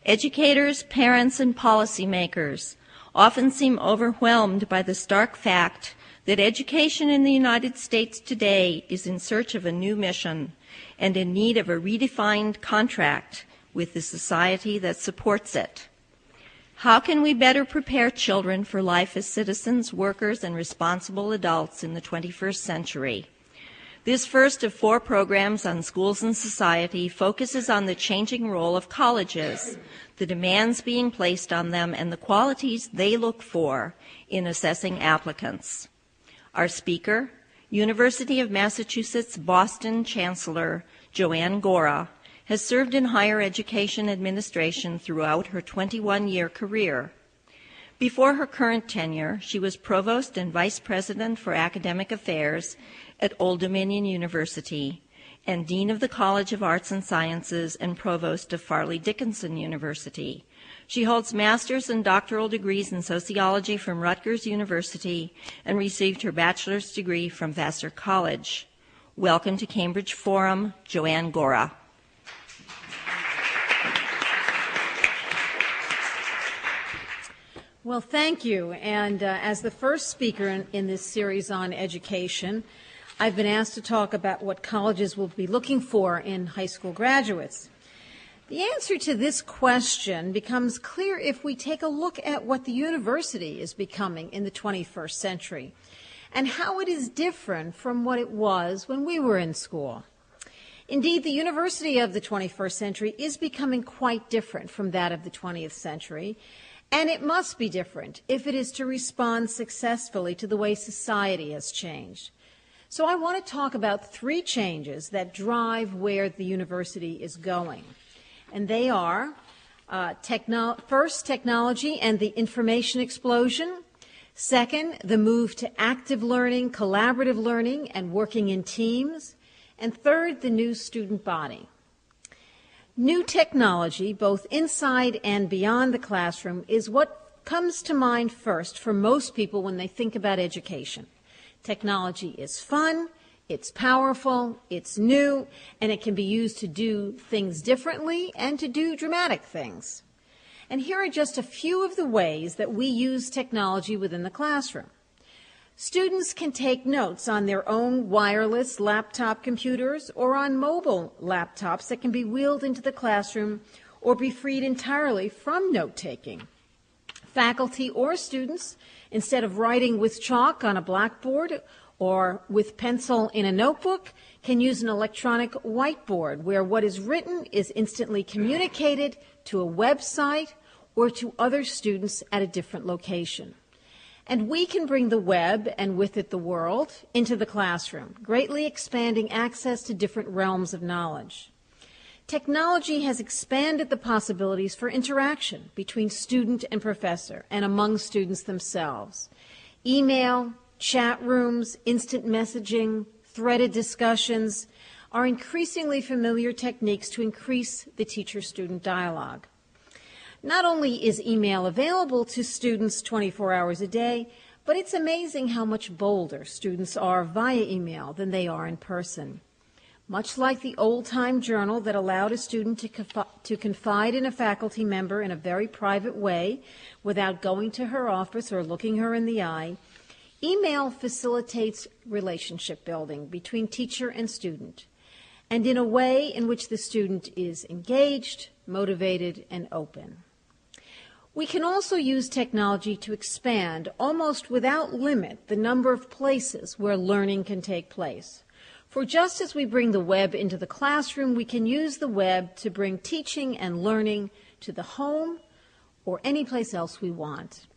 Educators, parents, and policymakers often seem overwhelmed by the stark fact that education in the United States today is in search of a new mission and in need of a redefined contract with the society that supports it. How can we better prepare children for life as citizens, workers, and responsible adults in the 21st century? This first of 4 programs on schools and society focuses on the changing role of colleges, the demands being placed on them, and the qualities they look for in assessing applicants. Our speaker, University of Massachusetts Boston Chancellor Ann Gora, has served in higher education administration throughout her 21-year career. Before her current tenure, she was Provost and Vice President for Academic Affairs at Old Dominion University and Dean of the College of Arts and Sciences and Provost of Farley Dickinson University. She holds master's and doctoral degrees in sociology from Rutgers University and received her bachelor's degree from Vassar College. Welcome to Cambridge Forum, Ann Gora. Well, thank you. And as the first speaker in this series on education, I've been asked to talk about what colleges will be looking for in high school graduates. The answer to this question becomes clear if we take a look at what the university is becoming in the 21st century and how it is different from what it was when we were in school. Indeed, the university of the 21st century is becoming quite different from that of the 20th century, and it must be different if it is to respond successfully to the way society has changed. So I want to talk about 3 changes that drive where the university is going. And they are, first, technology and the information explosion. Second, the move to active learning, collaborative learning, and working in teams. And third, the new student body. New technology, both inside and beyond the classroom, is what comes to mind first for most people when they think about education. Technology is fun, it's powerful, it's new, and it can be used to do things differently and to do dramatic things. And here are just a few of the ways that we use technology within the classroom. Students can take notes on their own wireless laptop computers or on mobile laptops that can be wheeled into the classroom or be freed entirely from note-taking. Faculty or students, instead of writing with chalk on a blackboard or with pencil in a notebook, can use an electronic whiteboard where what is written is instantly communicated to a website or to other students at a different location. And we can bring the web, and with it the world, into the classroom, greatly expanding access to different realms of knowledge. Technology has expanded the possibilities for interaction between student and professor and among students themselves. Email, chat rooms, instant messaging, threaded discussions are increasingly familiar techniques to increase the teacher-student dialogue. Not only is email available to students 24 hours a day, but it's amazing how much bolder students are via email than they are in person. Much like the old-time journal that allowed a student to confide in a faculty member in a very private way without going to her office or looking her in the eye, email facilitates relationship building between teacher and student, and in a way in which the student is engaged, motivated, and open. We can also use technology to expand, almost without limit, the number of places where learning can take place. For just as we bring the web into the classroom, we can use the web to bring teaching and learning to the home or any place else we want.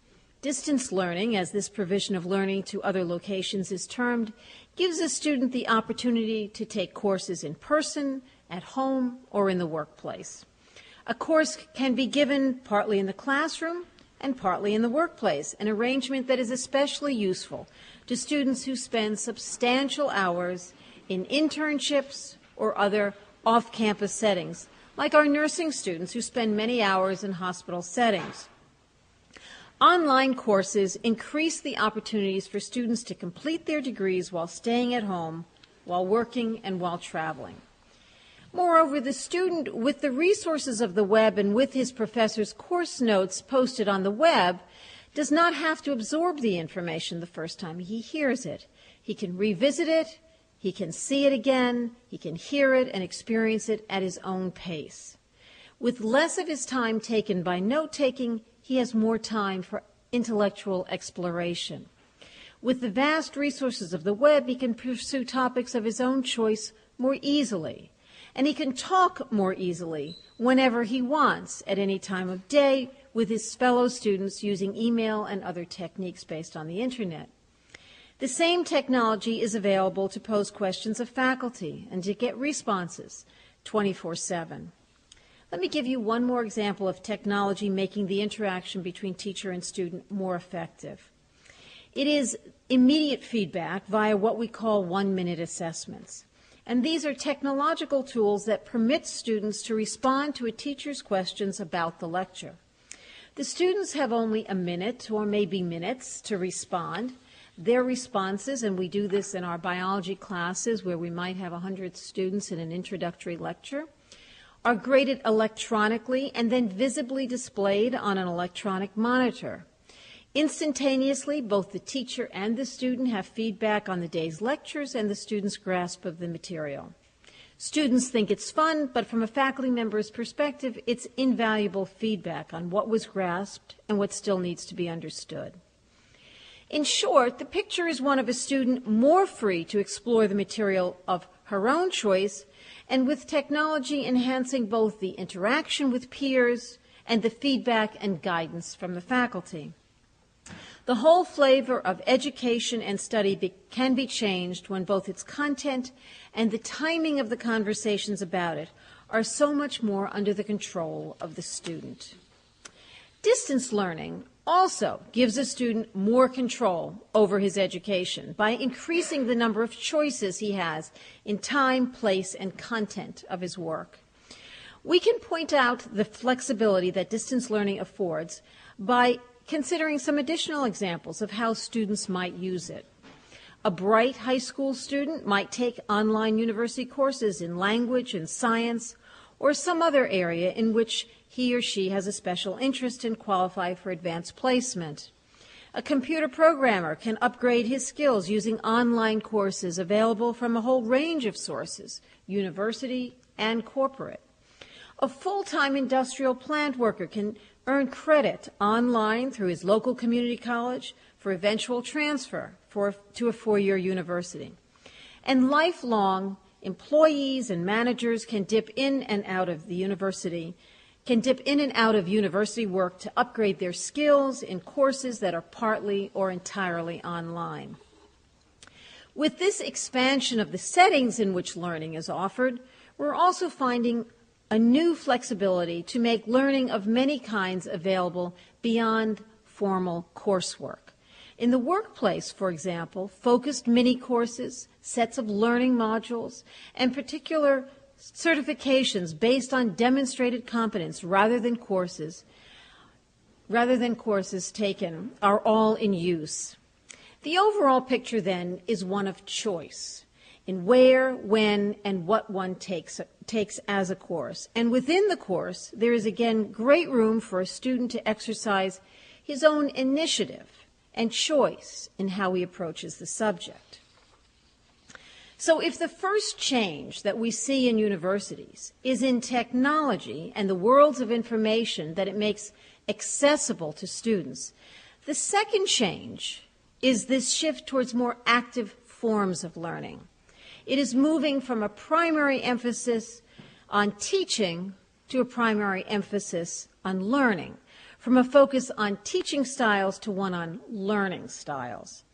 Distance learning, as this provision of learning to other locations is termed, gives a student the opportunity to take courses in person, at home, or in the workplace. A course can be given partly in the classroom and partly in the workplace, an arrangement that is especially useful to students who spend substantial hours in internships or other off-campus settings, like our nursing students who spend many hours in hospital settings. Online courses increase the opportunities for students to complete their degrees while staying at home, while working, and while traveling. Moreover, the student, with the resources of the web and with his professor's course notes posted on the web, does not have to absorb the information the first time he hears it. He can revisit it, he can see it again, he can hear it and experience it at his own pace. With less of his time taken by note-taking, he has more time for intellectual exploration. With the vast resources of the web, he can pursue topics of his own choice more easily, and he can talk more easily whenever he wants, at any time of day, with his fellow students using email and other techniques based on the Internet. The same technology is available to pose questions of faculty and to get responses 24/7. Let me give you one more example of technology making the interaction between teacher and student more effective. It is immediate feedback via what we call one-minute assessments. And these are technological tools that permit students to respond to a teacher's questions about the lecture. The students have only a minute or maybe minutes to respond. Their responses, and we do this in our biology classes where we might have 100 students in an introductory lecture, are graded electronically and then visibly displayed on an electronic monitor. Instantaneously, both the teacher and the student have feedback on the day's lectures and the student's grasp of the material. Students think it's fun, but from a faculty member's perspective, it's invaluable feedback on what was grasped and what still needs to be understood. In short, the picture is one of a student more free to explore the material of her own choice, and with technology enhancing both the interaction with peers and the feedback and guidance from the faculty. The whole flavor of education and study can be changed when both its content and the timing of the conversations about it are so much more under the control of the student. Distance learning also gives a student more control over his education by increasing the number of choices he has in time, place, and content of his work. We can point out the flexibility that distance learning affords by considering some additional examples of how students might use it. A bright high school student might take online university courses in language and science or some other area in which he or she has a special interest and qualify for advanced placement. A computer programmer can upgrade his skills using online courses available from a whole range of sources, university and corporate. A full-time industrial plant worker can earn credit online through his local community college for eventual transfer to a four-year university. And lifelong employees and managers can dip in and out of university work to upgrade their skills in courses that are partly or entirely online. With this expansion of the settings in which learning is offered, we're also finding a new flexibility to make learning of many kinds available beyond formal coursework. In the workplace, for example, focused mini-courses, sets of learning modules, and particular certifications based on demonstrated competence rather than courses taken are all in use. The overall picture, then, is one of choice in where, when, and what one takes as a course. And within the course, there is again great room for a student to exercise his own initiative and choice in how he approaches the subject. So if the first change that we see in universities is in technology and the worlds of information that it makes accessible to students, the second change is this shift towards more active forms of learning. It is moving from a primary emphasis on teaching to a primary emphasis on learning, from a focus on teaching styles to one on learning styles.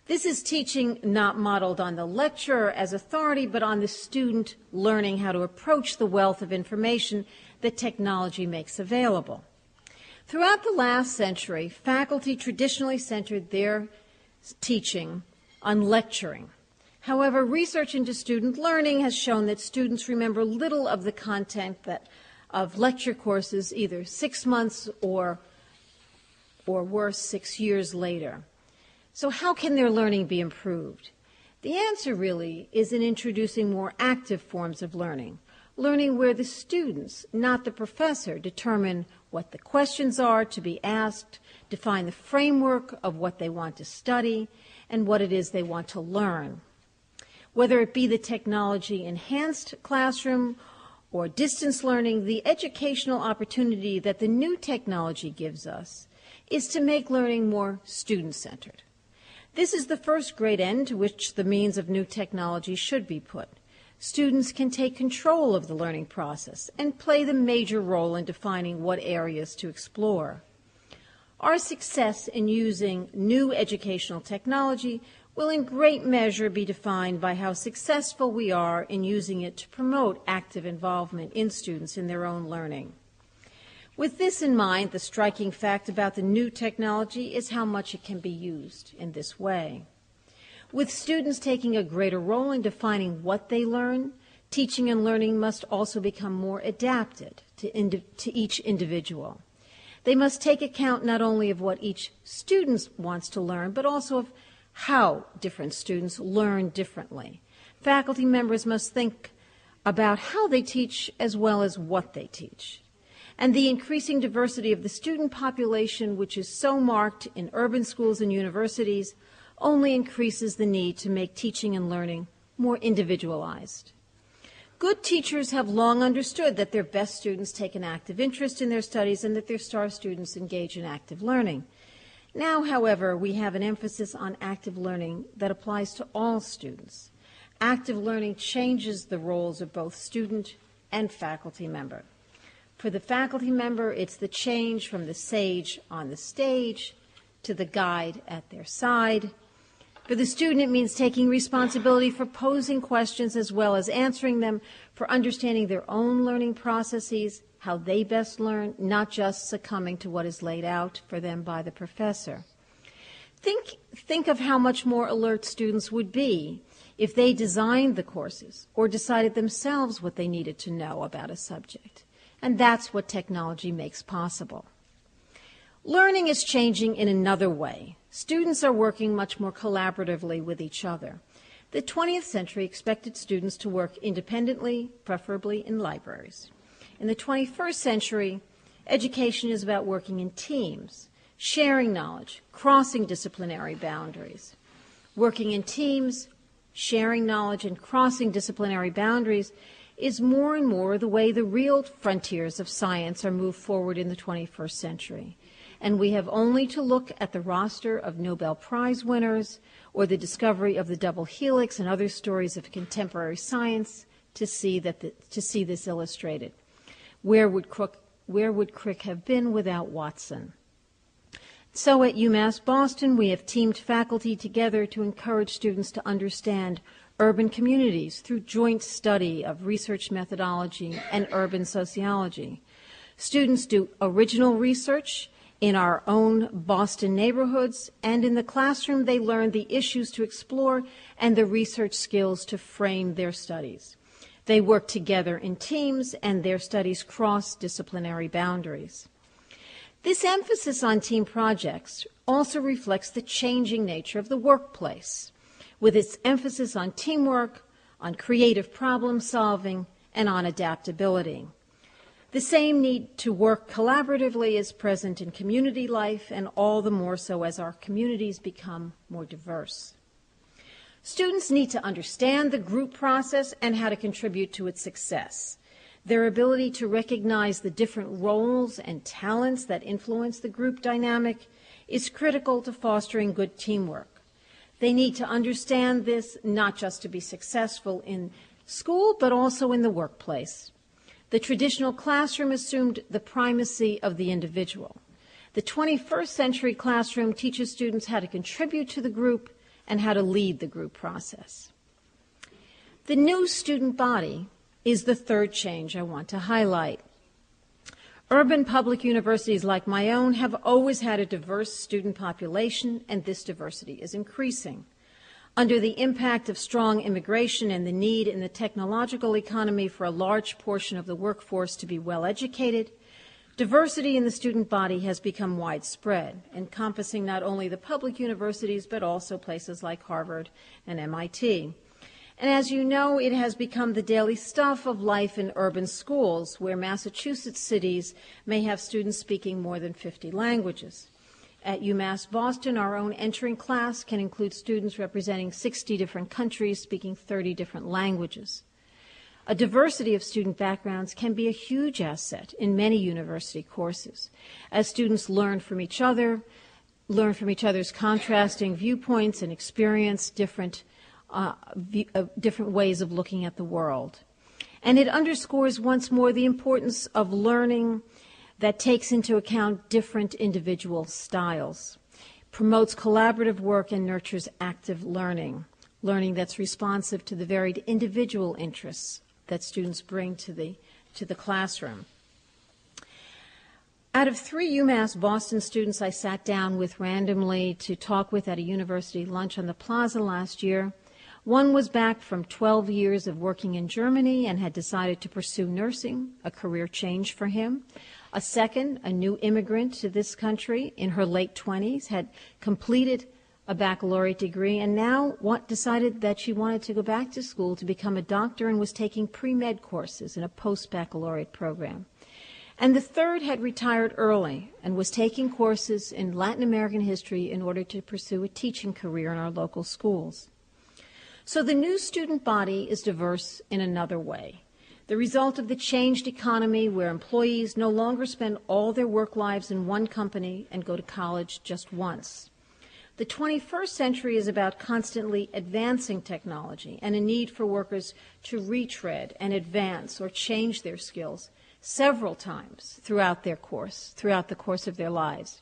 This is teaching not modeled on the lecturer as authority, but on the student learning how to approach the wealth of information that technology makes available. Throughout the last century, faculty traditionally centered their teaching on lecturing. However, research into student learning has shown that students remember little of the content of lecture courses either 6 months or worse, 6 years later. So how can their learning be improved? The answer really is in introducing more active forms of learning, learning where the students, not the professor, determine what the questions are to be asked, define the framework of what they want to study, and what it is they want to learn. Whether it be the technology-enhanced classroom or distance learning, the educational opportunity that the new technology gives us is to make learning more student-centered. This is the first great end to which the means of new technology should be put. Students can take control of the learning process and play the major role in defining what areas to explore. Our success in using new educational technology will in great measure be defined by how successful we are in using it to promote active involvement in students in their own learning. With this in mind, the striking fact about the new technology is how much it can be used in this way. With students taking a greater role in defining what they learn, teaching and learning must also become more adapted to each individual. They must take account not only of what each student wants to learn, but also of how different students learn differently. Faculty members must think about how they teach as well as what they teach. And the increasing diversity of the student population, which is so marked in urban schools and universities, only increases the need to make teaching and learning more individualized. Good teachers have long understood that their best students take an active interest in their studies and that their star students engage in active learning. Now, however, we have an emphasis on active learning that applies to all students. Active learning changes the roles of both student and faculty member. For the faculty member, it's the change from the sage on the stage to the guide at their side. For the student, it means taking responsibility for posing questions as well as answering them, for understanding their own learning processes, how they best learn, not just succumbing to what is laid out for them by the professor. Think of how much more alert students would be if they designed the courses or decided themselves what they needed to know about a subject. And that's what technology makes possible. Learning is changing in another way. Students are working much more collaboratively with each other. The 20th century expected students to work independently, preferably in libraries. In the 21st century, education is about working in teams, sharing knowledge, crossing disciplinary boundaries. Working in teams, sharing knowledge, and crossing disciplinary boundaries is more and more the way the real frontiers of science are moved forward in the 21st century. And we have only to look at the roster of Nobel Prize winners or the discovery of the double helix and other stories of contemporary science to see this illustrated. Where would Crick have been without Watson? So at UMass Boston, we have teamed faculty together to encourage students to understand urban communities through joint study of research methodology and urban sociology. Students do original research in our own Boston neighborhoods, and in the classroom they learn the issues to explore and the research skills to frame their studies. They work together in teams, and their studies cross disciplinary boundaries. This emphasis on team projects also reflects the changing nature of the workplace, with its emphasis on teamwork, on creative problem solving, and on adaptability. The same need to work collaboratively is present in community life, and all the more so as our communities become more diverse. Students need to understand the group process and how to contribute to its success. Their ability to recognize the different roles and talents that influence the group dynamic is critical to fostering good teamwork. They need to understand this not just to be successful in school, but also in the workplace. The traditional classroom assumed the primacy of the individual. The 21st century classroom teaches students how to contribute to the group and how to lead the group process. The new student body is the third change I want to highlight. Urban public universities like my own have always had a diverse student population, and this diversity is increasing. Under the impact of strong immigration and the need in the technological economy for a large portion of the workforce to be well educated, diversity in the student body has become widespread, encompassing not only the public universities but also places like Harvard and MIT. And as you know, it has become the daily stuff of life in urban schools, where Massachusetts cities may have students speaking more than 50 languages. At UMass Boston, our own entering class can include students representing 60 different countries speaking 30 different languages. A diversity of student backgrounds can be a huge asset in many university courses, as students learn from each other's contrasting viewpoints and experience different ways of looking at the world. And it underscores once more the importance of learning that takes into account different individual styles, promotes collaborative work, and nurtures active learning that's responsive to the varied individual interests that students bring to the classroom. Out of 3 UMass Boston students I sat down with randomly to talk with at a university lunch on the plaza last year, one was back from 12 years of working in Germany and had decided to pursue nursing, a career change for him. A second, a new immigrant to this country in her late 20s, had completed a baccalaureate degree and now decided that she wanted to go back to school to become a doctor and was taking pre-med courses in a post-baccalaureate program. And the third had retired early and was taking courses in Latin American history in order to pursue a teaching career in our local schools. So the new student body is diverse in another way, the result of the changed economy where employees no longer spend all their work lives in one company and go to college just once. The 21st century is about constantly advancing technology and a need for workers to retread and advance or change their skills several times throughout the course of their lives.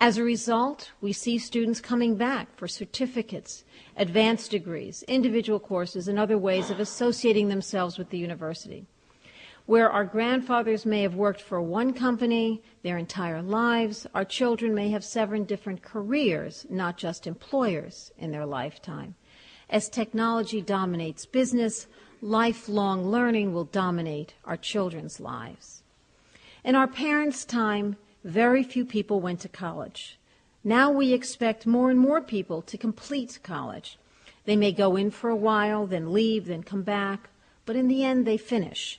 As a result, we see students coming back for certificates, advanced degrees, individual courses, and other ways of associating themselves with the university. Where our grandfathers may have worked for one company their entire lives, our children may have 7 different careers, not just employers, in their lifetime. As technology dominates business, lifelong learning will dominate our children's lives. In our parents' time, very few people went to college. Now we expect more and more people to complete college. They may go in for a while, then leave, then come back, but in the end they finish.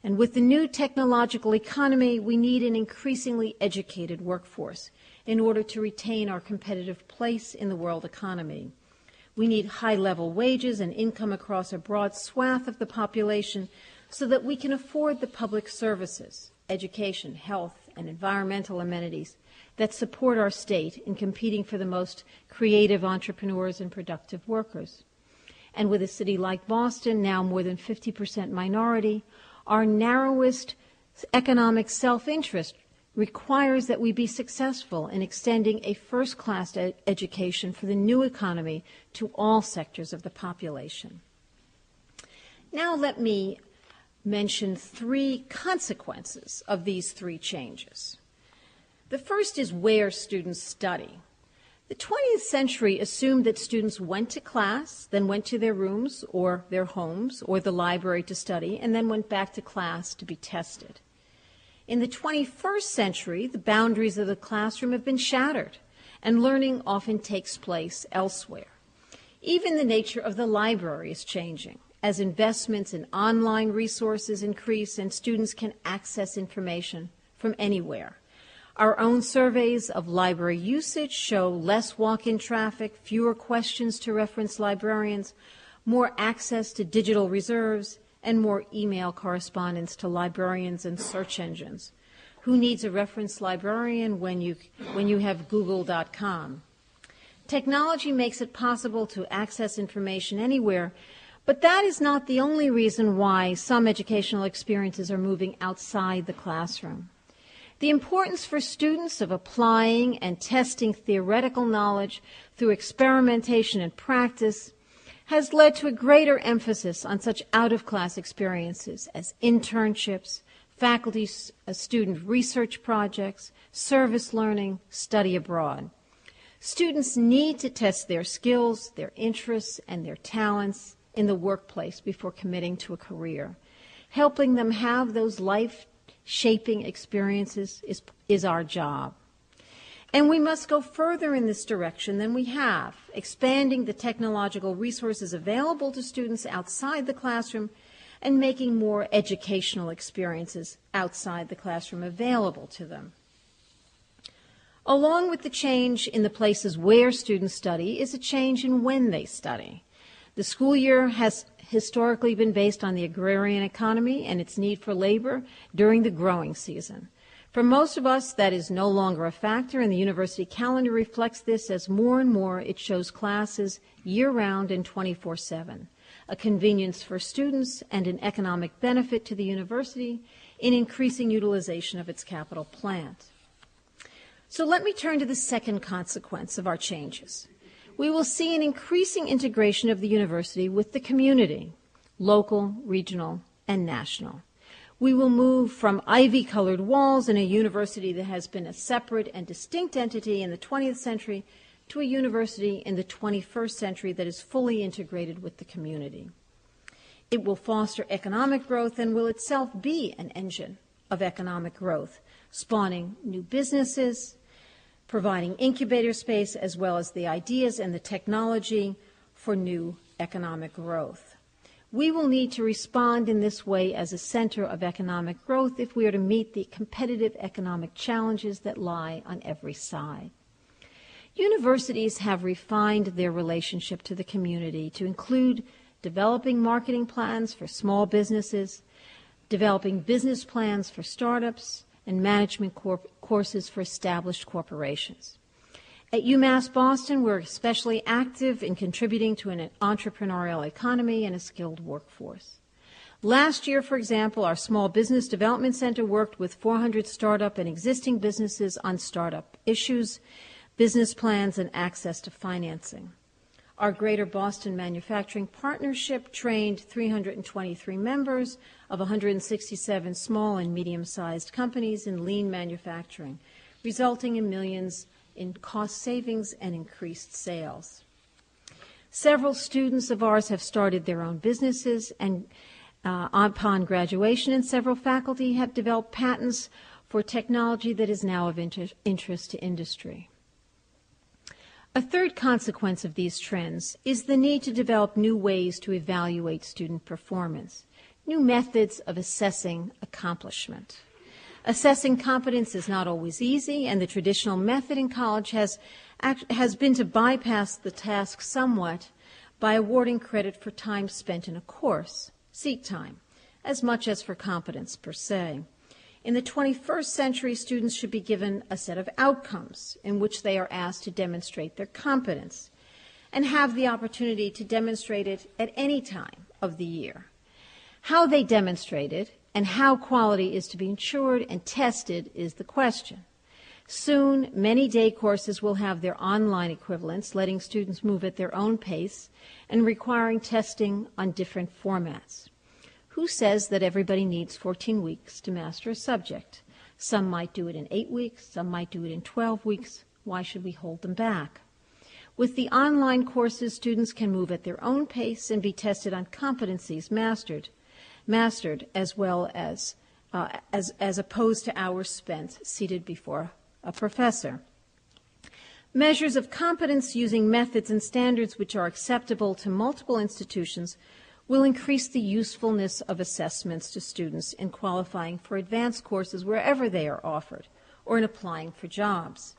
And with the new technological economy, we need an increasingly educated workforce in order to retain our competitive place in the world economy. We need high-level wages and income across a broad swath of the population so that we can afford the public services, education, health, and environmental amenities that support our state in competing for the most creative entrepreneurs and productive workers. And with a city like Boston, now more than 50% minority, our narrowest economic self-interest requires that we be successful in extending a first-class education for the new economy to all sectors of the population. Now let me mention 3 consequences of these 3 changes. The first is where students study. The 20th century assumed that students went to class, then went to their rooms or their homes or the library to study, and then went back to class to be tested. In the 21st century, the boundaries of the classroom have been shattered, and learning often takes place elsewhere. Even the nature of the library is changing, as investments in online resources increase and students can access information from anywhere. Our own surveys of library usage show less walk-in traffic, fewer questions to reference librarians, more access to digital reserves, and more email correspondence to librarians and search engines. Who needs a reference librarian when you have Google.com? Technology makes it possible to access information anywhere, but that is not the only reason why some educational experiences are moving outside the classroom. The importance for students of applying and testing theoretical knowledge through experimentation and practice has led to a greater emphasis on such out-of-class experiences as internships, faculty-student research projects, service learning, study abroad. Students need to test their skills, their interests, and their talents in the workplace before committing to a career. Helping them have those life-shaping experiences is our job. And we must go further in this direction than we have, expanding the technological resources available to students outside the classroom and making more educational experiences outside the classroom available to them. Along with the change in the places where students study is a change in when they study. The school year has historically been based on the agrarian economy and its need for labor during the growing season. For most of us, that is no longer a factor, and the university calendar reflects this as more and more it shows classes year-round and 24/7, a convenience for students and an economic benefit to the university in increasing utilization of its capital plant. So let me turn to the second consequence of our changes. We will see an increasing integration of the university with the community, local, regional, and national. We will move from ivy-colored walls in a university that has been a separate and distinct entity in the 20th century to a university in the 21st century that is fully integrated with the community. It will foster economic growth and will itself be an engine of economic growth, spawning new businesses, providing incubator space as well as the ideas and the technology for new economic growth. We will need to respond in this way as a center of economic growth if we are to meet the competitive economic challenges that lie on every side. Universities have refined their relationship to the community to include developing marketing plans for small businesses, developing business plans for startups, and management courses for established corporations. At UMass Boston, we're especially active in contributing to an entrepreneurial economy and a skilled workforce. Last year, for example, our Small Business Development Center worked with 400 startup and existing businesses on startup issues, business plans, and access to financing. Our Greater Boston Manufacturing Partnership trained 323 members of 167 small and medium-sized companies in lean manufacturing, resulting in millions in cost savings and increased sales. Several students of ours have started their own businesses and upon graduation, and several faculty have developed patents for technology that is now of interest to industry. A third consequence of these trends is the need to develop new ways to evaluate student performance, new methods of assessing accomplishment. Assessing competence is not always easy, and the traditional method in college has been to bypass the task somewhat by awarding credit for time spent in a course, seat time, as much as for competence per se. In the 21st century, students should be given a set of outcomes in which they are asked to demonstrate their competence and have the opportunity to demonstrate it at any time of the year. How they demonstrate it and how quality is to be ensured and tested is the question. Soon, many day courses will have their online equivalents, letting students move at their own pace and requiring testing on different formats. Who says that everybody needs 14 weeks to master a subject? Some might do it in 8 weeks, some might do it in 12 weeks. Why should we hold them back? With the online courses, students can move at their own pace and be tested on competencies mastered as well as opposed to hours spent seated before a professor. Measures of competence using methods and standards which are acceptable to multiple institutions will increase the usefulness of assessments to students in qualifying for advanced courses wherever they are offered or in applying for jobs.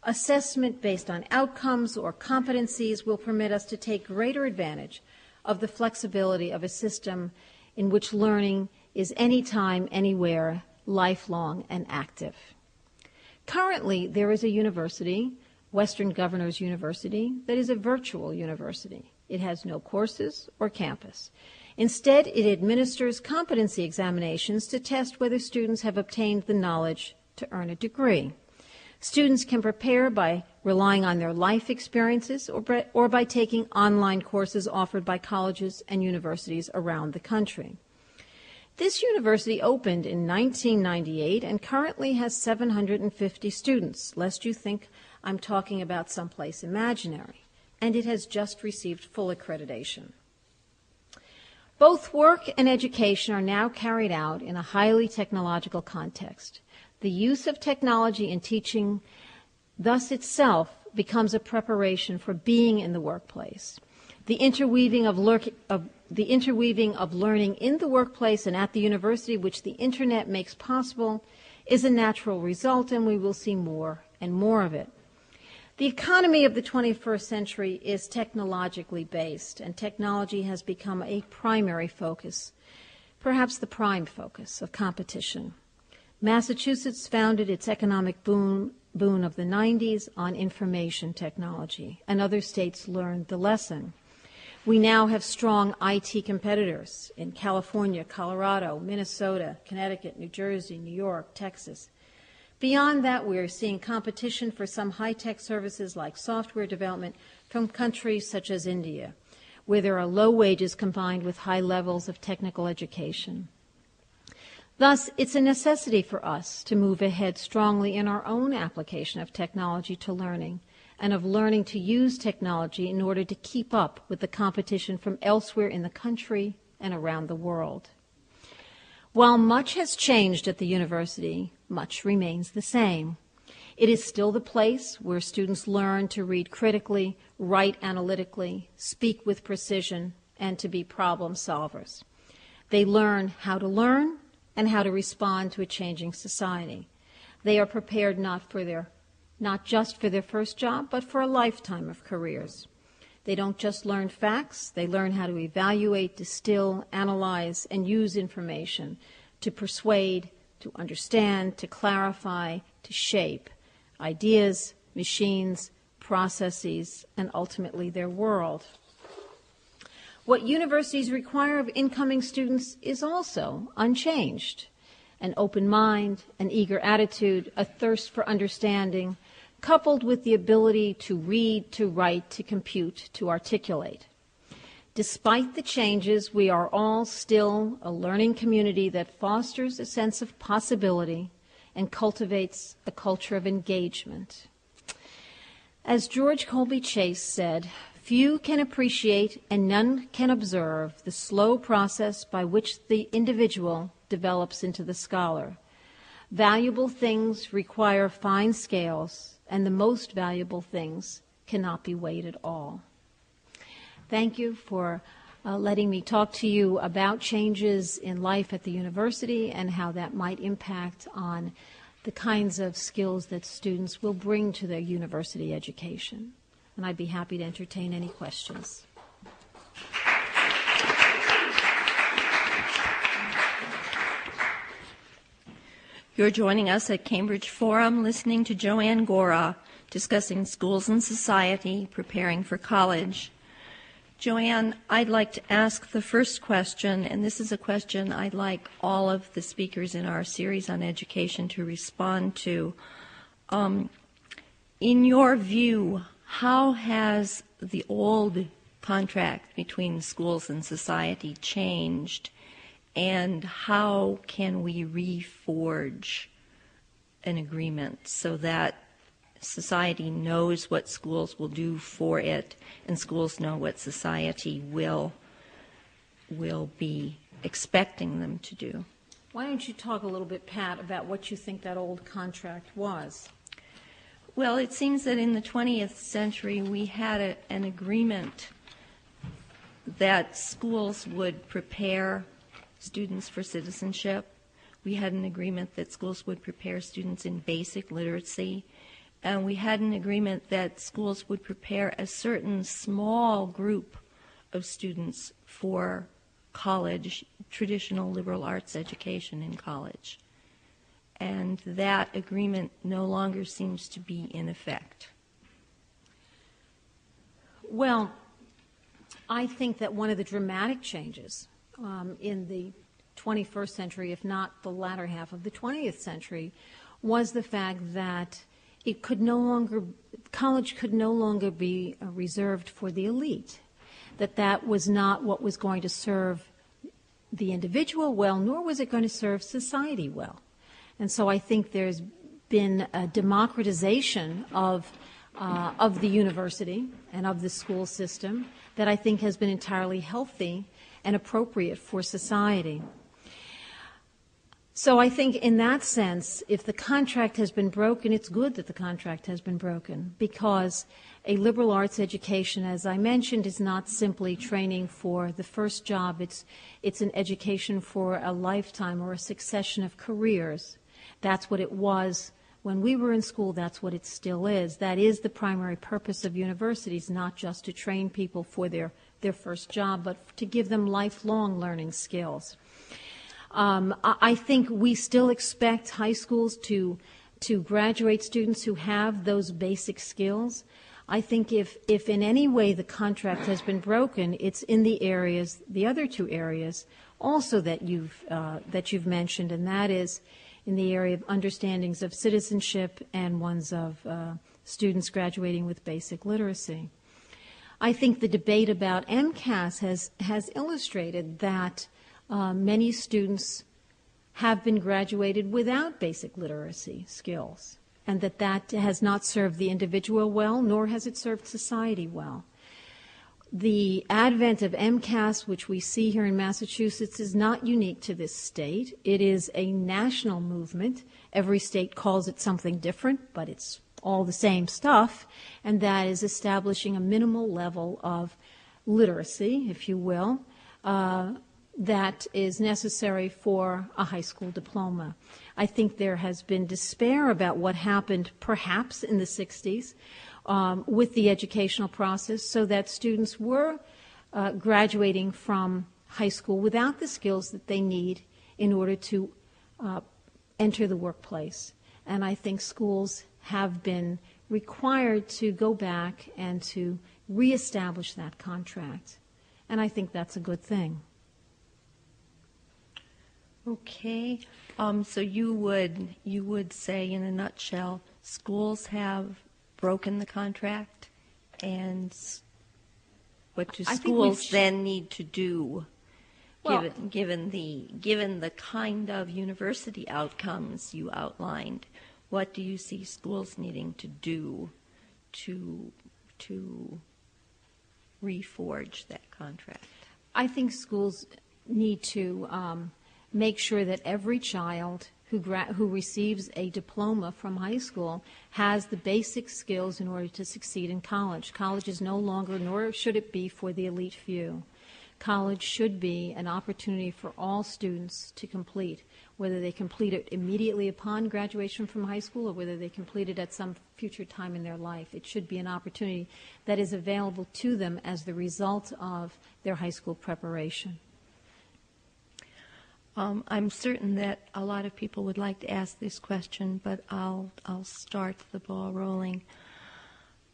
Assessment based on outcomes or competencies will permit us to take greater advantage of the flexibility of a system in which learning is anytime, anywhere, lifelong, and active. Currently, there is a university, Western Governors University, that is a virtual university. It has no courses or campus. Instead, it administers competency examinations to test whether students have obtained the knowledge to earn a degree. Students can prepare by relying on their life experiences or by taking online courses offered by colleges and universities around the country. This university opened in 1998 and currently has 750 students, lest you think I'm talking about someplace imaginary, and it has just received full accreditation. Both work and education are now carried out in a highly technological context. The use of technology in teaching thus itself becomes a preparation for being in the workplace. The interweaving of learning in the workplace and at the university, which the Internet makes possible, is a natural result, and we will see more and more of it. The economy of the 21st century is technologically based, and technology has become a primary focus, perhaps the prime focus of competition. Massachusetts founded its economic boom of the 90s on information technology, and other states learned the lesson. We now have strong IT competitors in California, Colorado, Minnesota, Connecticut, New Jersey, New York, Texas. Beyond that, we are seeing competition for some high-tech services like software development from countries such as India, where there are low wages combined with high levels of technical education. Thus, it's a necessity for us to move ahead strongly in our own application of technology to learning, and of learning to use technology in order to keep up with the competition from elsewhere in the country and around the world. While much has changed at the university, much remains the same. It is still the place where students learn to read critically, write analytically, speak with precision, and to be problem solvers. They learn how to learn and how to respond to a changing society. They are prepared not just for their first job, but for a lifetime of careers. They don't just learn facts, they learn how to evaluate, distill, analyze, and use information to persuade, to understand, to clarify, to shape ideas, machines, processes, and ultimately their world. What universities require of incoming students is also unchanged. An open mind, an eager attitude, a thirst for understanding, coupled with the ability to read, to write, to compute, to articulate. Despite the changes, we are all still a learning community that fosters a sense of possibility and cultivates a culture of engagement. As George Colby Chase said, few can appreciate and none can observe the slow process by which the individual develops into the scholar. Valuable things require fine scales, and the most valuable things cannot be weighed at all. Thank you for letting me talk to you about changes in life at the university and how that might impact on the kinds of skills that students will bring to their university education. And I'd be happy to entertain any questions. You're joining us at Cambridge Forum, listening to Ann Gora, discussing schools and society, preparing for college. Joanne, I'd like to ask the first question, and this is a question I'd like all of the speakers in our series on education to respond to. In your view, how has the old contract between schools and society changed, and how can we reforge an agreement so that society knows what schools will do for it and schools know what society will be expecting them to do? Why don't you talk a little bit, Pat, about what you think that old contract was? Well, it seems that in the 20th century we had an agreement that schools would prepare students for citizenship. We had an agreement that schools would prepare students in basic literacy. And we had an agreement that schools would prepare a certain small group of students for college, traditional liberal arts education in college. And that agreement no longer seems to be in effect. Well, I think that one of the dramatic changes in the 21st century, if not the latter half of the 20th century, was the fact that college could no longer be reserved for the elite, that was not what was going to serve the individual well, nor was it going to serve society well. And so I think there's been a democratization of the university and of the school system that I think has been entirely healthy and appropriate for society. So I think in that sense, if the contract has been broken, it's good that the contract has been broken, because a liberal arts education, as I mentioned, is not simply training for the first job. It's an education for a lifetime or a succession of careers. That's what it was when we were in school. That's what it still is. That is the primary purpose of universities, not just to train people for their first job, but to give them lifelong learning skills. I think we still expect high schools to graduate students who have those basic skills. I think if in any way the contract has been broken, it's in the other two areas also that you've mentioned, and that is in the area of understandings of citizenship and ones of students graduating with basic literacy. I think the debate about MCAS has illustrated that many students have been graduated without basic literacy skills, and that has not served the individual well, nor has it served society well. The advent of MCAS, which we see here in Massachusetts, is not unique to this state. It is a national movement. Every state calls it something different, but it's all the same stuff, and that is establishing a minimal level of literacy, if you will, that is necessary for a high school diploma. I think there has been despair about what happened perhaps in the 60s with the educational process, so that students were graduating from high school without the skills that they need in order to enter the workplace. And I think schools have been required to go back and to reestablish that contract. And I think that's a good thing. Okay, so you would say, in a nutshell, schools have broken the contract, and what do schools then need to do, given the kind of university outcomes you outlined? What do you see schools needing to do to reforge that contract? I think schools need to make sure that every child who receives a diploma from high school has the basic skills in order to succeed in college. College is no longer, nor should it be, for the elite few. College should be an opportunity for all students to complete, whether they complete it immediately upon graduation from high school or whether they complete it at some future time in their life. It should be an opportunity that is available to them as the result of their high school preparation. I'm certain that a lot of people would like to ask this question, but I'll start the ball rolling.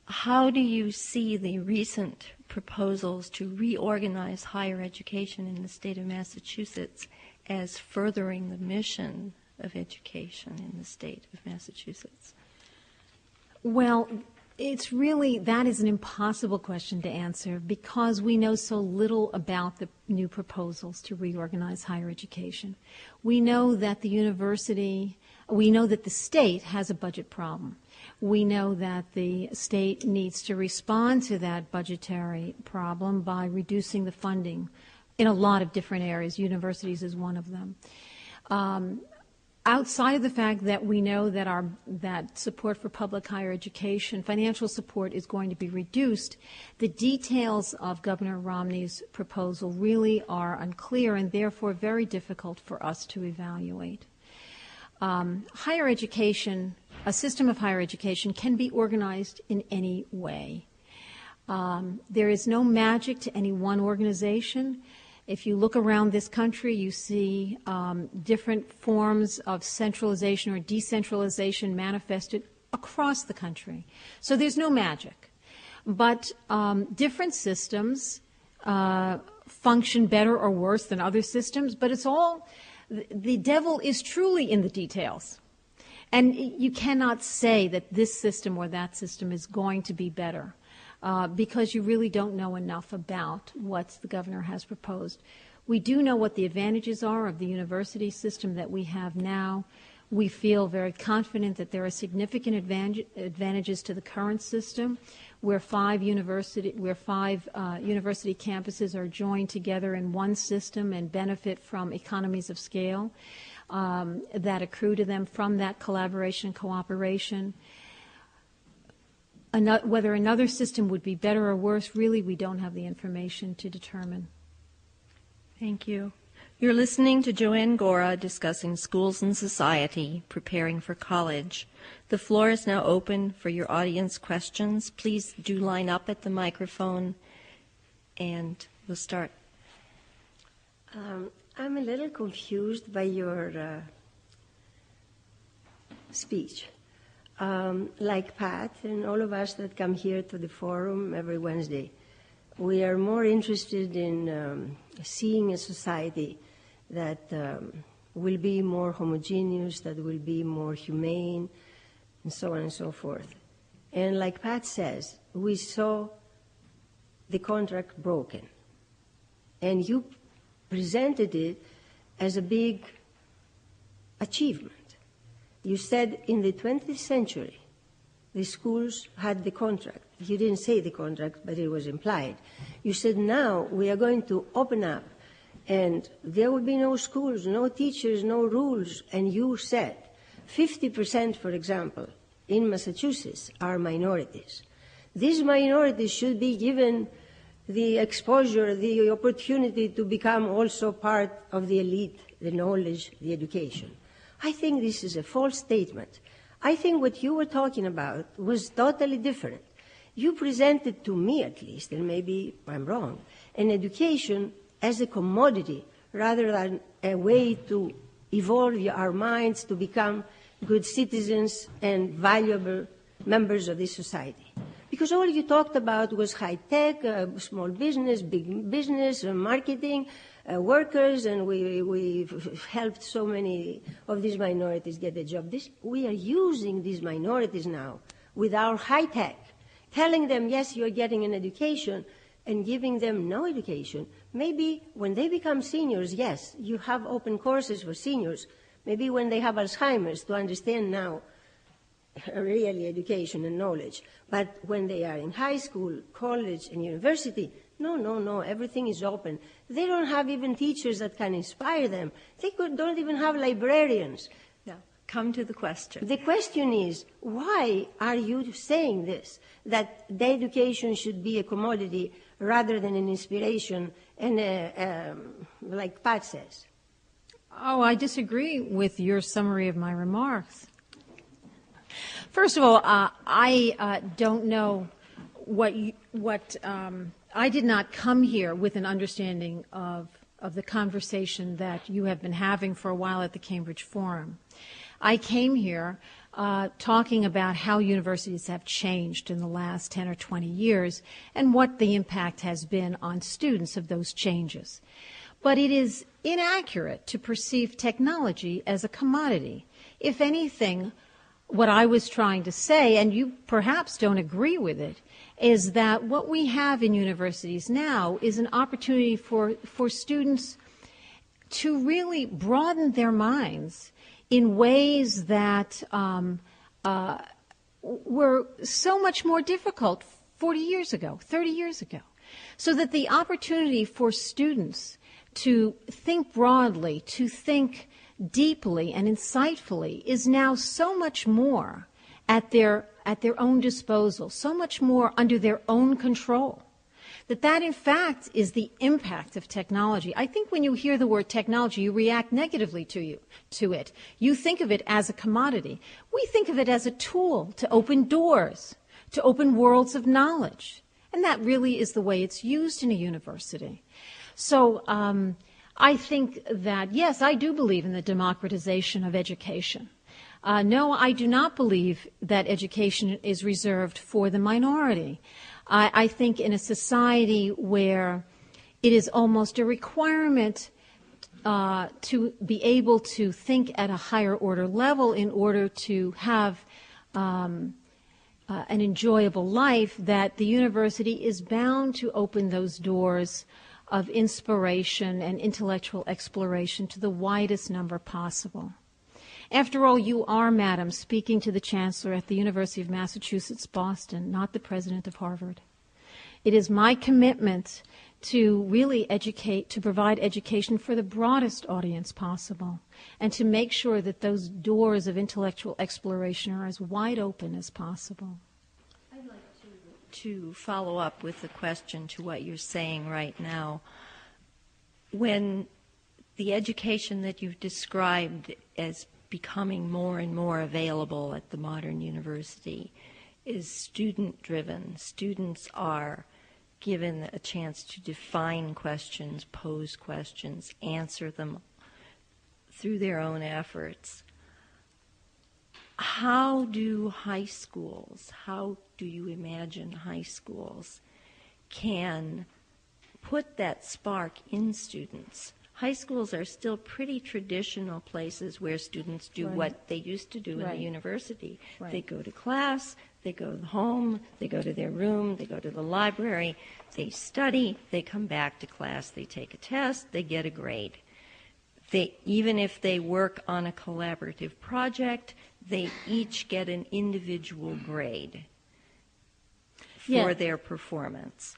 How do you see the recent proposals to reorganize higher education in the state of Massachusetts as furthering the mission of education in the state of Massachusetts? Well, that is an impossible question to answer because we know so little about the new proposals to reorganize higher education. We know that the state has a budget problem. We know that the state needs to respond to that budgetary problem by reducing the funding in a lot of different areas. Universities is one of them. Outside of the fact that we know that support for public higher education, financial support, is going to be reduced, the details of Governor Romney's proposal really are unclear and therefore very difficult for us to evaluate. Higher education, a system of higher education, can be organized in any way. There is no magic to any one organization. If you look around this country, you see different forms of centralization or decentralization manifested across the country. So there's no magic. But different systems function better or worse than other systems, but the devil is truly in the details. And you cannot say that this system or that system is going to be better. Because you really don't know enough about what the governor has proposed. We do know what the advantages are of the university system that we have now. We feel very confident that there are significant advantages to the current system, where five university campuses are joined together in one system and benefit from economies of scale. that accrue to them from that collaboration and cooperation. Whether another system would be better or worse, really we don't have the information to determine. Thank you. You're listening to Ann Gora discussing schools and society, preparing for college. The floor is now open for your audience questions. Please do line up at the microphone, and we'll start. I'm a little confused by your speech. Like Pat and all of us that come here to the forum every Wednesday, we are more interested in seeing a society that will be more homogeneous, that will be more humane, and so on and so forth. And like Pat says, we saw the contract broken. And you presented it as a big achievement. You said in the 20th century, the schools had the contract. You didn't say the contract, but it was implied. You said now we are going to open up and there will be no schools, no teachers, no rules. And you said 50%, for example, in Massachusetts are minorities. These minorities should be given the exposure, the opportunity to become also part of the elite, the knowledge, the education. I think this is a false statement. I think what you were talking about was totally different. You presented to me, at least, and maybe I'm wrong, an education as a commodity rather than a way to evolve our minds to become good citizens and valuable members of this society. Because all you talked about was high-tech, small business, big business, marketing, workers, and we've helped so many of these minorities get a job. We are using these minorities now with our high-tech, telling them, yes, you're getting an education, and giving them no education. Maybe when they become seniors, yes, you have open courses for seniors. Maybe when they have Alzheimer's to understand now really education and knowledge. But when they are in high school, college, and university, no, everything is open. They don't have even teachers that can inspire them. They don't even have librarians. Now, come to the question. The question is, why are you saying this, that the education should be a commodity rather than an inspiration, and like Pat says? Oh, I disagree with your summary of my remarks. First of all, I don't know I did not come here with an understanding of the conversation that you have been having for a while at the Cambridge Forum. I came here talking about how universities have changed in the last 10 or 20 years and what the impact has been on students of those changes. But it is inaccurate to perceive technology as a commodity. If anything, what I was trying to say, and you perhaps don't agree with it, is that what we have in universities now is an opportunity for students to really broaden their minds in ways that were so much more difficult 40 years ago, 30 years ago. So that the opportunity for students to think broadly, to think deeply and insightfully is now so much more at their own disposal, so much more under their own control, that in fact is the impact of technology. I think when you hear the word technology, you react negatively to it. You think of it as a commodity. We think of it as a tool to open doors, to open worlds of knowledge. And that really is the way it's used in a university. So I think that, yes, I do believe in the democratization of education. No, I do not believe that education is reserved for the minority. I think in a society where it is almost a requirement to be able to think at a higher order level in order to have an enjoyable life, that the university is bound to open those doors of inspiration and intellectual exploration to the widest number possible. After all, you are, madam, speaking to the chancellor at the University of Massachusetts, Boston, not the president of Harvard. It is my commitment to really educate, to provide education for the broadest audience possible, and to make sure that those doors of intellectual exploration are as wide open as possible. I'd like to follow up with a question to what you're saying right now. When the education that you've described as becoming more and more available at the modern university is student-driven, students are given a chance to define questions, pose questions, answer them through their own efforts. How do you imagine high schools can put that spark in students? High schools are still pretty traditional places where students do what they used to do in the university. Right. They go to class, they go home, they go to their room, they go to the library, they study, they come back to class, they take a test, they get a grade. Even if they work on a collaborative project, they each get an individual grade for their performance.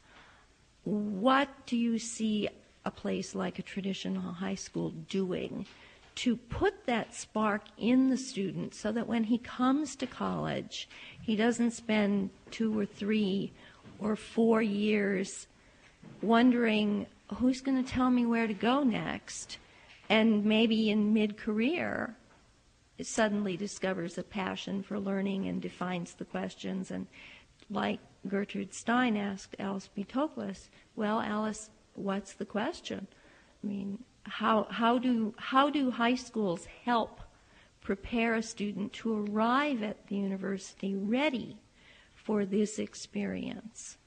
What do you see a place like a traditional high school doing to put that spark in the student so that when he comes to college, he doesn't spend 2 or 3 or 4 years wondering who's going to tell me where to go next, and maybe in mid-career suddenly discovers a passion for learning and defines the questions, and like Gertrude Stein asked Alice B. Toklas, well, Alice, what's the question? I mean, how do high schools help prepare a student to arrive at the university ready for this experience?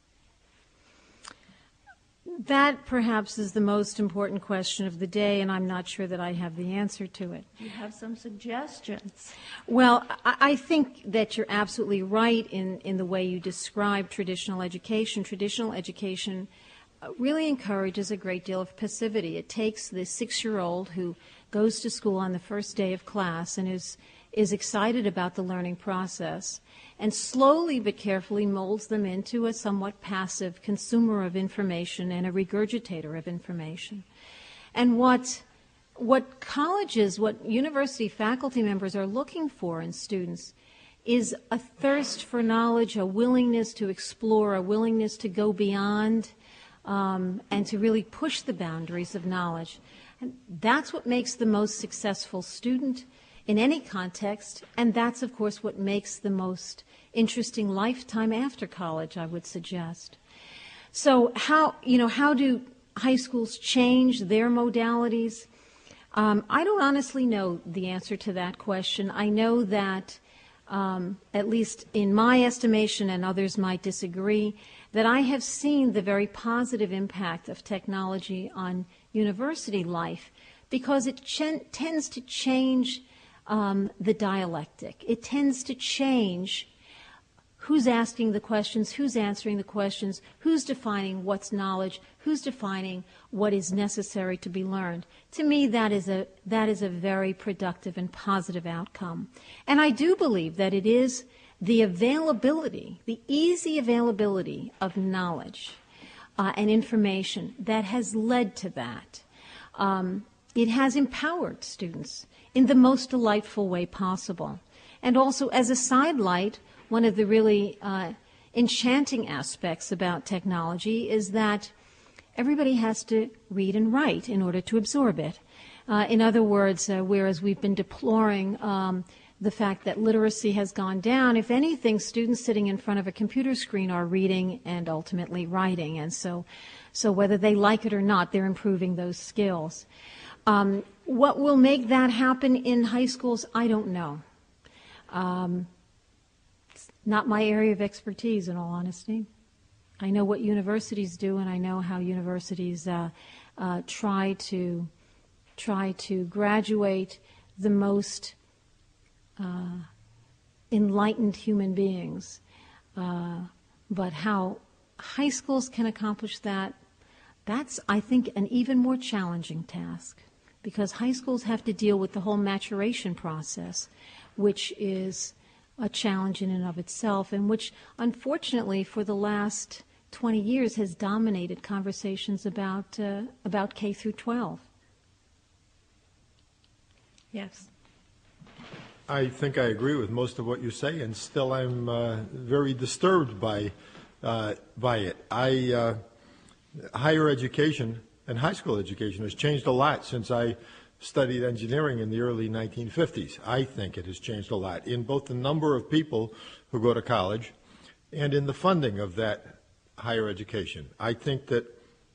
That perhaps is the most important question of the day, and I'm not sure that I have the answer to it. You have some suggestions. Well, I think that you're absolutely right in the way you describe traditional education. Traditional education really encourages a great deal of passivity. It takes the 6-year-old who goes to school on the first day of class and is excited about the learning process, and slowly but carefully molds them into a somewhat passive consumer of information and a regurgitator of information. And what colleges, what university faculty members are looking for in students is a thirst for knowledge, a willingness to explore, a willingness to go beyond, and to really push the boundaries of knowledge. And that's what makes the most successful student in any context, and that's, of course, what makes the most interesting lifetime after college, I would suggest. So how do high schools change their modalities? I don't honestly know the answer to that question. I know that, at least in my estimation, and others might disagree, that I have seen the very positive impact of technology on university life because it tends to change the dialectic. It tends to change who's asking the questions, who's answering the questions, who's defining what's knowledge, who's defining what is necessary to be learned. To me, that is a very productive and positive outcome. And I do believe that it is the availability, the easy availability of knowledge and information that has led to that. It has empowered students in the most delightful way possible. And also, as a sidelight, one of the really enchanting aspects about technology is that everybody has to read and write in order to absorb it. In other words, whereas we've been deploring the fact that literacy has gone down, if anything, students sitting in front of a computer screen are reading and ultimately writing. And so whether they like it or not, they're improving those skills. What will make that happen in high schools, I don't know. It's not my area of expertise, in all honesty. I know what universities do, and I know how universities try to graduate the most enlightened human beings. But how high schools can accomplish that, that's, I think, an even more challenging task, because high schools have to deal with the whole maturation process, which is a challenge in and of itself, and which, unfortunately, for the last 20 years has dominated conversations about K through 12. Yes. I think I agree with most of what you say, and still I'm very disturbed by it. Higher education and high school education has changed a lot since I studied engineering in the early 1950s. I think it has changed a lot in both the number of people who go to college and in the funding of that higher education. I think that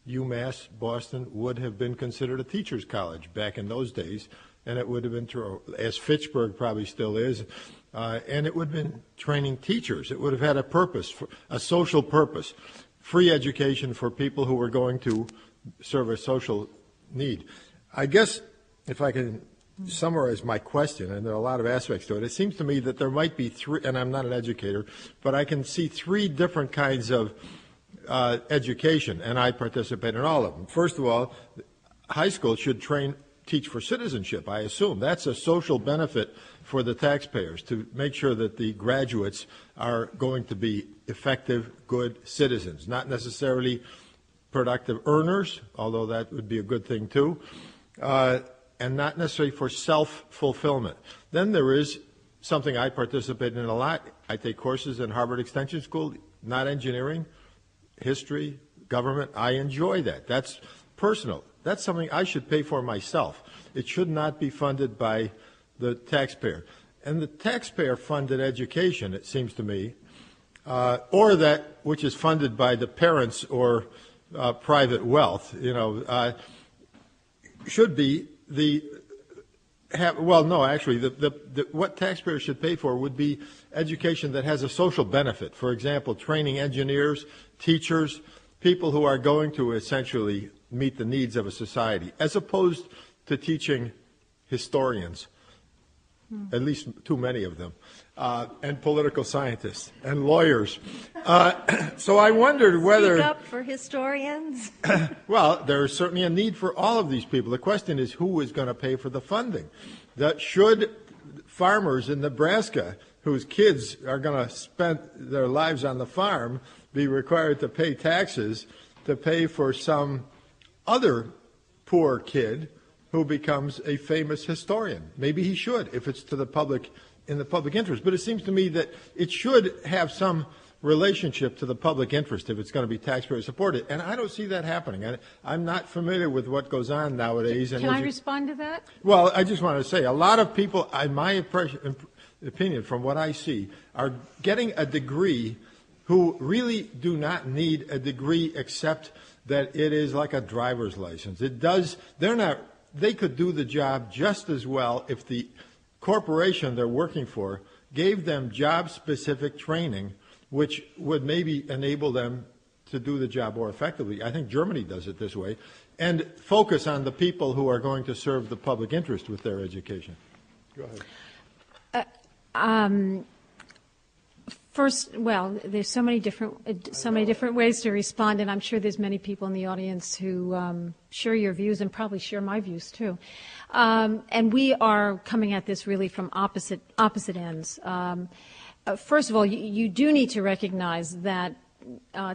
UMass Boston would have been considered a teacher's college back in those days, and it would have been true, as Fitchburg probably still is, and it would have been training teachers. It would have had a purpose, a social purpose, free education for people who were going to serve a social need. I guess if I can summarize my question, and there are a lot of aspects to it, it seems to me that there might be three, and I'm not an educator, but I can see three different kinds of education, and I participate in all of them. First of all, high school should teach for citizenship, I assume. That's a social benefit for the taxpayers, to make sure that the graduates are going to be effective, good citizens, not necessarily productive earners, although that would be a good thing too, and not necessarily for self-fulfillment. Then there is something I participate in a lot. I take courses in Harvard Extension School, not engineering, history, government. I enjoy that. That's personal. That's something I should pay for myself. It should not be funded by the taxpayer. And the taxpayer-funded education, it seems to me, or that which is funded by the parents or private wealth, should be what taxpayers should pay for would be education that has a social benefit. For example, training engineers, teachers, people who are going to essentially meet the needs of a society, as opposed to teaching historians, at least too many of them, and political scientists and lawyers. So I wondered whether... Speak up for historians. Well, there is certainly a need for all of these people. The question is who is going to pay for the funding. That should farmers in Nebraska whose kids are going to spend their lives on the farm be required to pay taxes to pay for some other poor kid who becomes a famous historian? Maybe he should, if it's to the public, in the public interest. But it seems to me that it should have some relationship to the public interest if it's going to be taxpayer supported. And I don't see that happening. I'm not familiar with what goes on nowadays. Can I respond to that? Well, I just want to say, a lot of people, in my opinion, from what I see, are getting a degree who really do not need a degree except that it is like a driver's license. They could do the job just as well if the corporation they're working for gave them job-specific training, which would maybe enable them to do the job more effectively. I think Germany does it this way, and focus on the people who are going to serve the public interest with their education. Go ahead. First, well, there's so many different ways to respond, and I'm sure there's many people in the audience who share your views and probably share my views too. And we are coming at this really from opposite ends. First of all, you do need to recognize that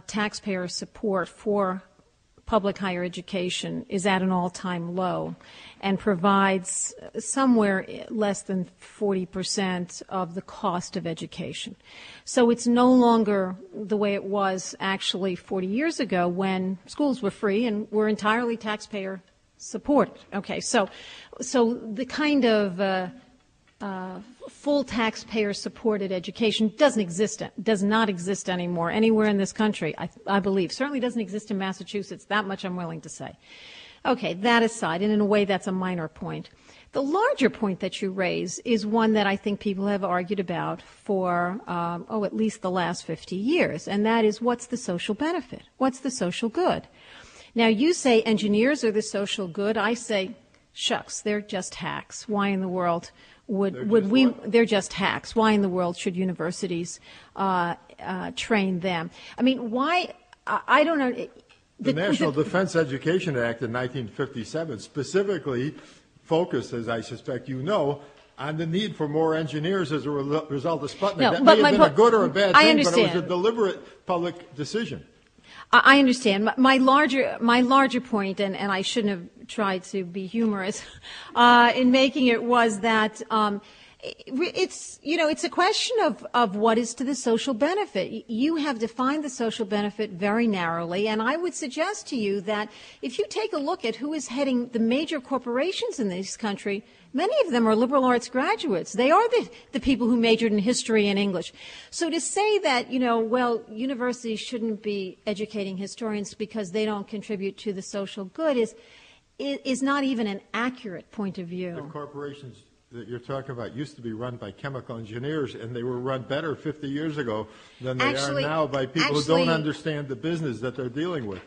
taxpayer support for public higher education is at an all-time low and provides somewhere less than 40% of the cost of education. So it's no longer the way it was actually 40 years ago when schools were free and were entirely taxpayer supported. Okay, so the kind of full taxpayer-supported education does not exist anymore anywhere in this country, I believe. Certainly doesn't exist in Massachusetts. That much I'm willing to say. Okay, that aside, and in a way that's a minor point. The larger point that you raise is one that I think people have argued about for, at least the last 50 years, and that is what's the social benefit? What's the social good? Now, you say engineers are the social good. I say, shucks, they're just hacks. Why in the world they're just hacks. Why in the world should universities train them? I mean, why, I don't know. The National Defense Education Act in 1957 specifically focused, as I suspect you know, on the need for more engineers as a result of Sputnik. No, that may have been a good or a bad thing, but it was a deliberate public decision. I understand. My larger point, and I shouldn't have tried to be humorous in making it, was that it's a question of what is to the social benefit. You have defined the social benefit very narrowly, and I would suggest to you that if you take a look at who is heading the major corporations in this country, many of them are liberal arts graduates. They are the people who majored in history and English. So to say that, universities shouldn't be educating historians because they don't contribute to the social good is not even an accurate point of view. The corporations that you're talking about used to be run by chemical engineers, and they were run better 50 years ago than they are now by people who don't understand the business that they're dealing with.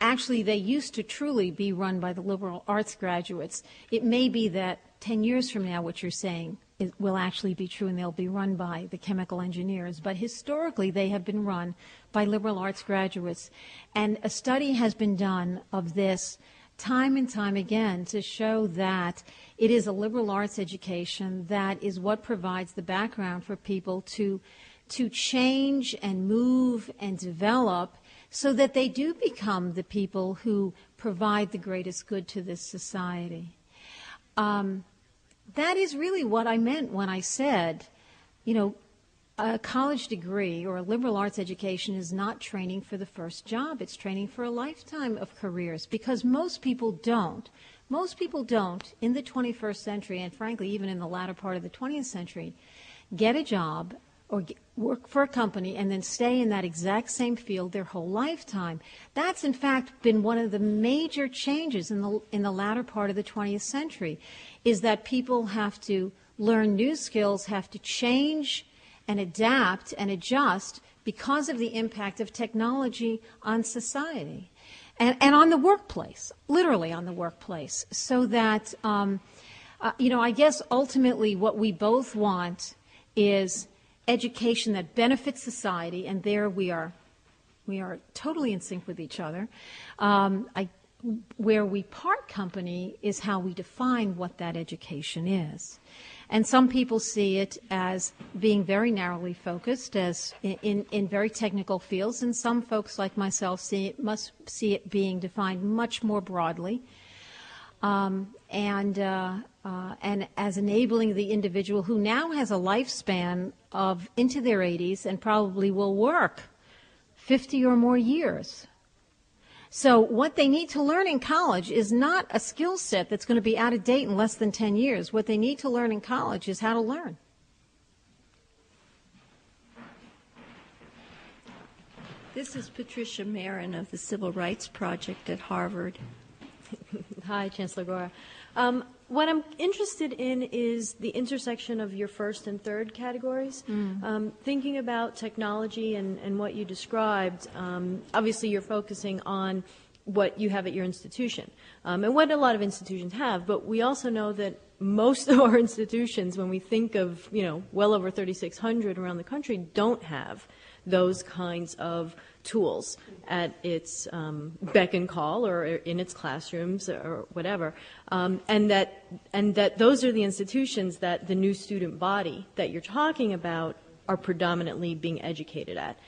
Actually, they used to truly be run by the liberal arts graduates. It may be that 10 years from now what you're saying will actually be true and they'll be run by the chemical engineers. But historically, they have been run by liberal arts graduates. And a study has been done of this time and time again to show that it is a liberal arts education that is what provides the background for people to change and move and develop so that they do become the people who provide the greatest good to this society. That is really what I meant when I said, a college degree or a liberal arts education is not training for the first job. It's training for a lifetime of careers because most people don't. Most people don't in the 21st century, and frankly, even in the latter part of the 20th century, get a job or work for a company and then stay in that exact same field their whole lifetime. That's, in fact, been one of the major changes in the latter part of the 20th century, is that people have to learn new skills, have to change and adapt and adjust because of the impact of technology on society and on the workplace, literally on the workplace. So that, I guess ultimately what we both want is education that benefits society, and there we are totally in sync with each other. Where we part company is how we define what that education is. And some people see it as being very narrowly focused, as in very technical fields, and some folks like myself must see it being defined much more broadly, and as enabling the individual who now has a lifespan of into their 80s and probably will work 50 or more years. So what they need to learn in college is not a skill set that's going to be out of date in less than 10 years. What they need to learn in college is how to learn. This is Patricia Marin of the Civil Rights Project at Harvard. Hi, Chancellor Gora. What I'm interested in is the intersection of your first and third categories. Thinking about technology and what you described, obviously you're focusing on what you have at your institution and what a lot of institutions have, but we also know that most of our institutions, when we think of, well over 3,600 around the country, don't have those kinds of tools at its beck and call or in its classrooms or whatever, and that those are the institutions that the new student body that you're talking about are predominantly being educated at.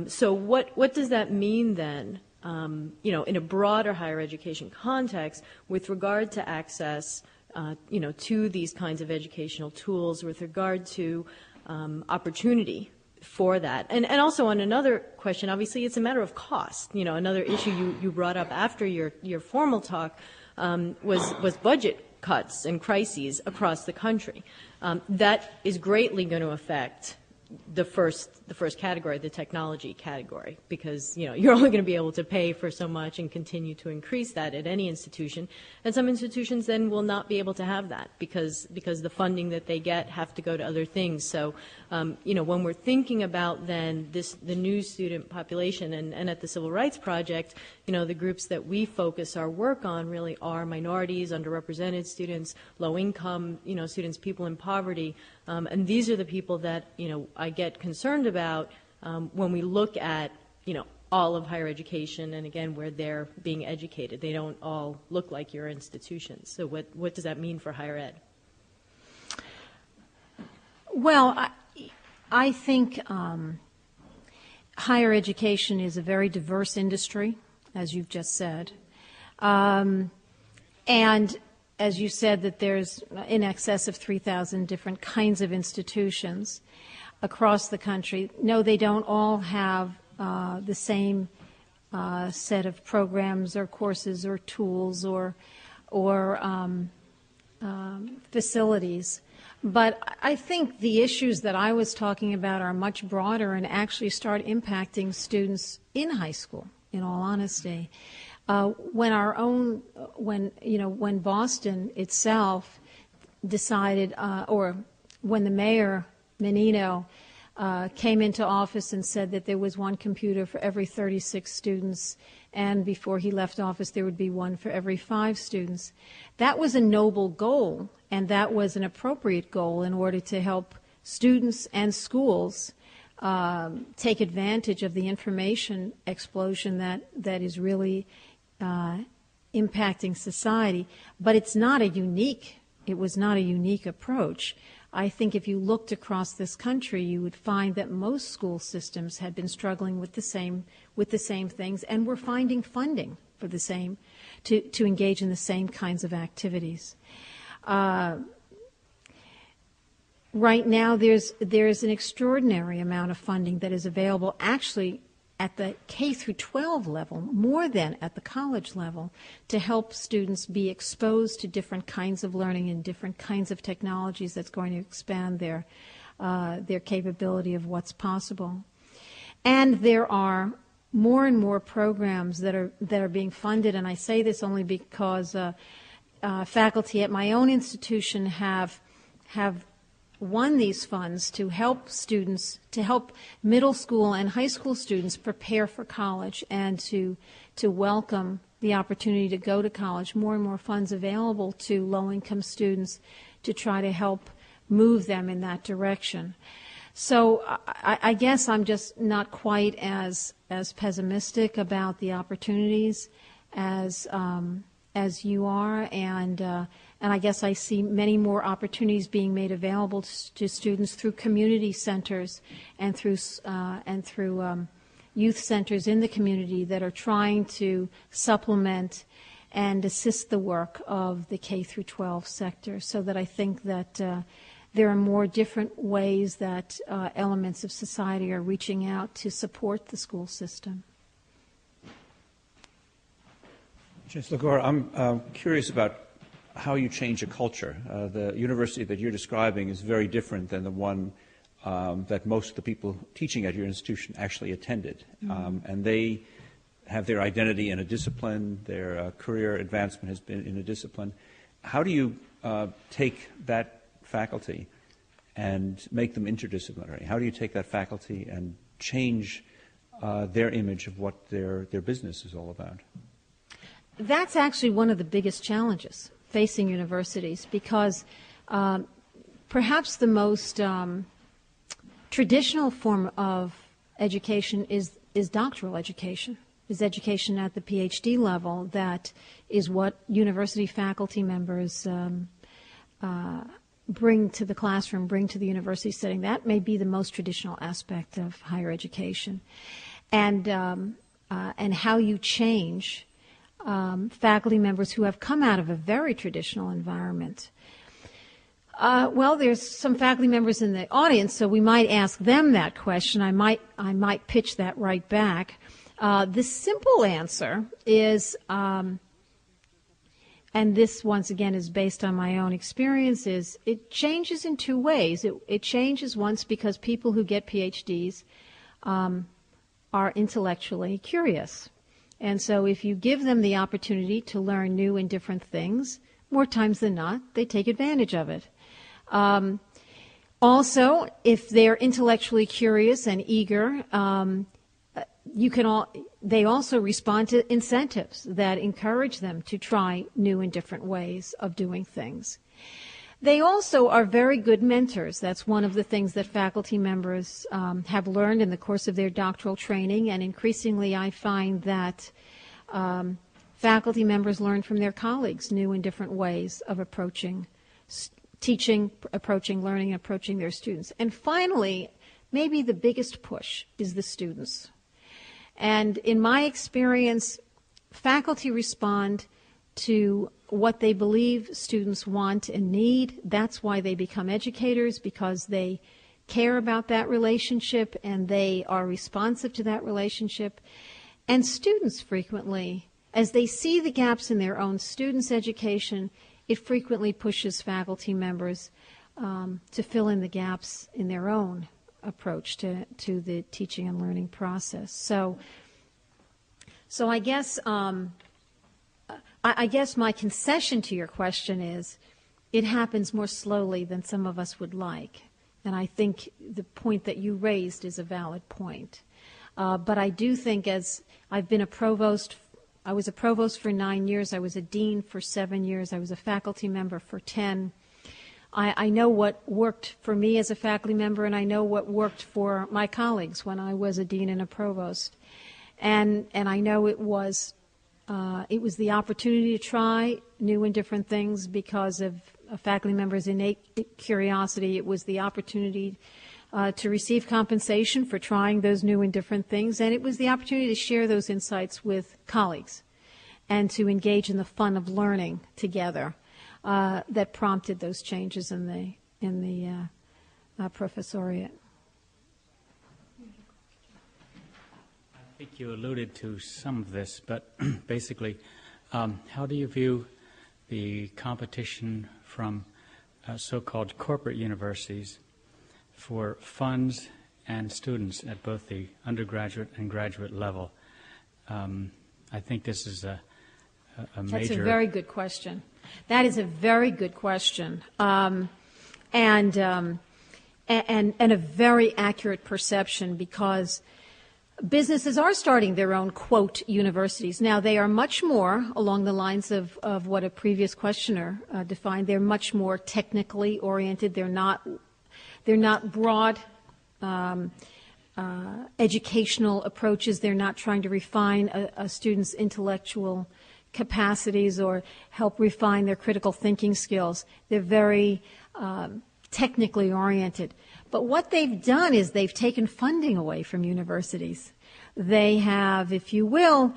So what does that mean then, in a broader higher education context with regard to access, to these kinds of educational tools, with regard to opportunity for that? And also on another question, obviously it's a matter of cost. Another issue you brought up after your formal talk was budget cuts and crises across the country. That is greatly going to affect the first category, the technology category, because you're only going to be able to pay for so much and continue to increase that at any institution, and some institutions then will not be able to have that because the funding that they get have to go to other things. So when we're thinking about then the new student population and at the Civil Rights Project, the groups that we focus our work on really are minorities, underrepresented students, low income students, people in poverty, and these are the people that I get concerned about when we look at all of higher education and again where they're being educated. They don't all look like your institutions. So what does that mean for higher ed? Well, I think higher education is a very diverse industry, as you've just said. And as you said, that there's in excess of 3,000 different kinds of institutions across the country. No, they don't all have the same set of programs or courses or tools or facilities. But I think the issues that I was talking about are much broader and actually start impacting students in high school, in all honesty. When Boston itself decided, or when the mayor, Menino, came into office and said that there was one computer for every 36 students, and before he left office there would be one for every 5 students. That was a noble goal, and that was an appropriate goal in order to help students and schools take advantage of the information explosion that is really impacting society. But it was not a unique approach. I think if you looked across this country, you would find that most school systems had been struggling with the same things and were finding funding for the same, to engage in the same kinds of activities. Right now, there's an extraordinary amount of funding that is available, actually at the K through 12 level, more than at the college level, to help students be exposed to different kinds of learning and different kinds of technologies that's going to expand their capability of what's possible. And there are more and more programs that are being funded, and I say this only because faculty at my own institution have won these funds to help students, to help middle school and high school students prepare for college and to welcome the opportunity to go to college. More and more funds available to low-income students to try to help move them in that direction. So I guess I'm just not quite as pessimistic about the opportunities as you are, and I guess I see many more opportunities being made available to students through community centers and through youth centers in the community that are trying to supplement and assist the work of the K through 12 sector. So that I think that there are more different ways that elements of society are reaching out to support the school system. Chancellor Gora, I'm curious about how you change a culture. The university that you're describing is very different than the one that most of the people teaching at your institution actually attended. And they have their identity in a discipline, their career advancement has been in a discipline. How do you take that faculty and make them interdisciplinary? How do you take that faculty and change their image of what their business is all about? That's actually one of the biggest challenges facing universities, because perhaps the most traditional form of education is doctoral education, is education at the PhD level. That is what university faculty members bring to the classroom, bring to the university setting. That may be the most traditional aspect of higher education. And how you change faculty members who have come out of a very traditional environment. Well, there's some faculty members in the audience, so we might ask them that question. I might pitch that right back. The simple answer is, and this once again is based on my own experiences, it changes in 2 ways. It changes once because people who get PhDs are intellectually curious. And so if you give them the opportunity to learn new and different things, more times than not, they take advantage of it. Also, if they're intellectually curious and eager, they also respond to incentives that encourage them to try new and different ways of doing things. They also are very good mentors. That's one of the things that faculty members have learned in the course of their doctoral training, and increasingly I find that faculty members learn from their colleagues new and different ways of approaching teaching, approaching learning, approaching their students. And finally, maybe the biggest push is the students. And in my experience, faculty respond to what they believe students want and need. That's why they become educators, because they care about that relationship and they are responsive to that relationship. And students frequently, as they see the gaps in their own students' education, it frequently pushes faculty members to fill in the gaps in their own approach to the teaching and learning process. So I guess I guess my concession to your question is it happens more slowly than some of us would like. And I think the point that you raised is a valid point. But I do think, as I've been a provost, I was a provost for 9 years, I was a dean for 7 years, I was a faculty member for 10. I know what worked for me as a faculty member, and I know what worked for my colleagues when I was a dean and a provost. And I know it was the opportunity to try new and different things because of a faculty member's innate curiosity. It was the opportunity to receive compensation for trying those new and different things, and it was the opportunity to share those insights with colleagues and to engage in the fun of learning together that prompted those changes in the professoriate. I think you alluded to some of this, but basically, how do you view the competition from so-called corporate universities for funds and students at both the undergraduate and graduate level? I think this is a major... That's a very good question. That is a very good question, and a very accurate perception, because businesses are starting their own, quote, universities. Now, they are much more along the lines of what a previous questioner defined. They're much more technically oriented. They're not broad educational approaches. They're not trying to refine a student's intellectual capacities or help refine their critical thinking skills. They're very technically oriented. But what they've done is they've taken funding away from universities. They have, if you will,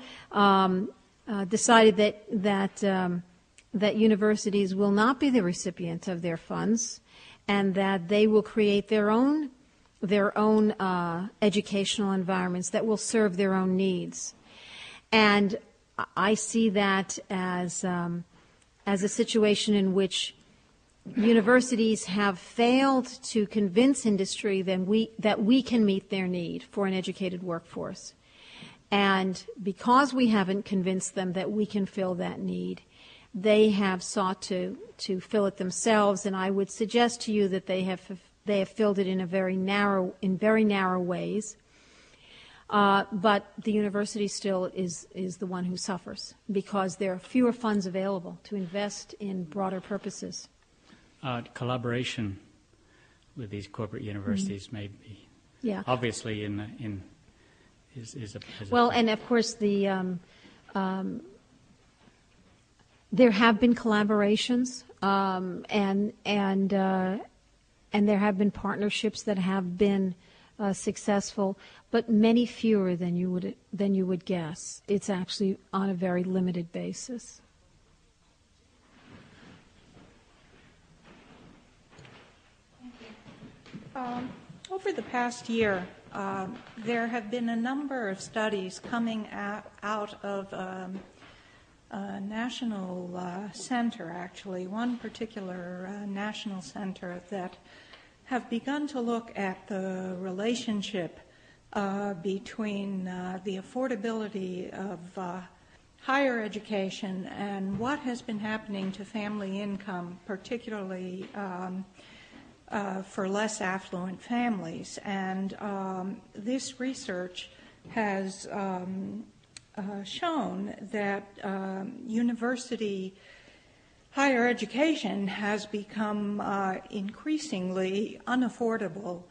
decided that universities will not be the recipient of their funds, and that they will create their own educational environments that will serve their own needs. And I see that as a situation in which universities have failed to convince industry that we can meet their need for an educated workforce. And because we haven't convinced them that we can fill that need, they have sought to fill it themselves. And I would suggest to you that they have filled it in very narrow ways. But the university still is the one who suffers because there are fewer funds available to invest in broader purposes. Collaboration with these corporate universities may be obviously is a well, and of course there have been collaborations and there have been partnerships that have been successful, but many fewer than you would guess. It's actually on a very limited basis. Over the past year, there have been a number of studies coming out of a national center, actually, one particular national center that have begun to look at the relationship between the affordability of higher education and what has been happening to family income, particularly for less affluent families. And this research has shown that university higher education has become increasingly unaffordable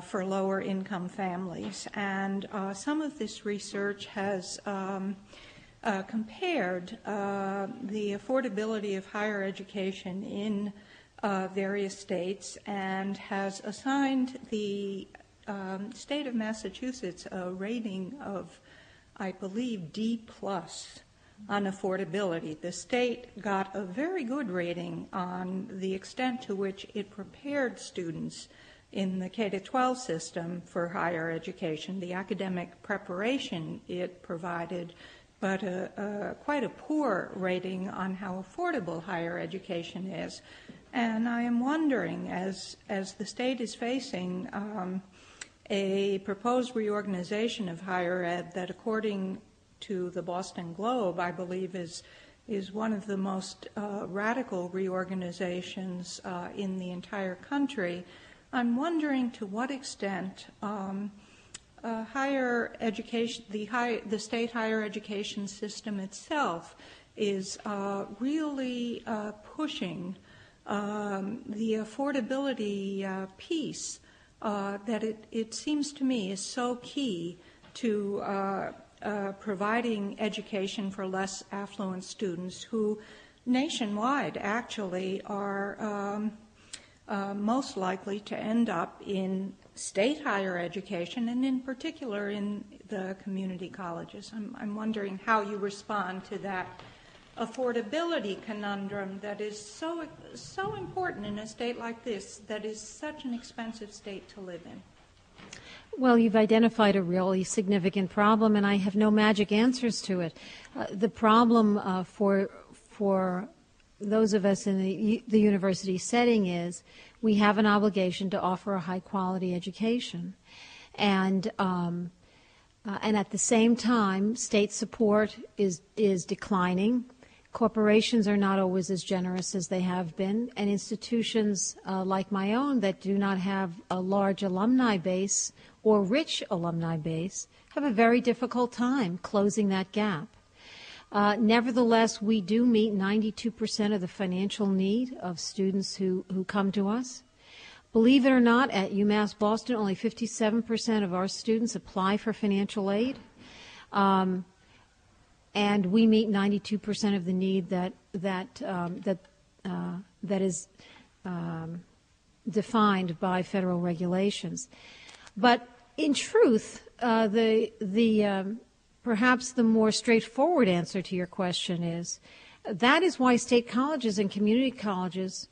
for lower income families. And some of this research has compared the affordability of higher education in various states and has assigned the state of Massachusetts a rating of, I believe, D+ on affordability. The state got a very good rating on the extent to which it prepared students in the K-12 system for higher education, the academic preparation it provided, but quite a poor rating on how affordable higher education is. And I am wondering, as the state is facing a proposed reorganization of higher ed that, according to the Boston Globe, I believe is one of the most radical reorganizations in the entire country, I'm wondering to what extent higher education, the state higher education system itself is really pushing the affordability piece that it seems to me is so key to providing education for less affluent students who nationwide actually are most likely to end up in state higher education, and in particular in the community colleges. I'm wondering how you respond to that affordability conundrum that is so important in a state like this, that is such an expensive state to live in. Well, you've identified a really significant problem, and I have no magic answers to it. The problem for those of us in the university setting is we have an obligation to offer a high-quality education. And at the same time, state support is declining. Corporations are not always as generous as they have been, and institutions like my own that do not have a large alumni base or rich alumni base have a very difficult time closing that gap. Nevertheless, we do meet 92% of the financial need of students who come to us. Believe it or not, at UMass Boston, only 57% of our students apply for financial aid. And we meet 92% of the need that is defined by federal regulations. But in truth, perhaps the more straightforward answer to your question is that is why state colleges and community colleges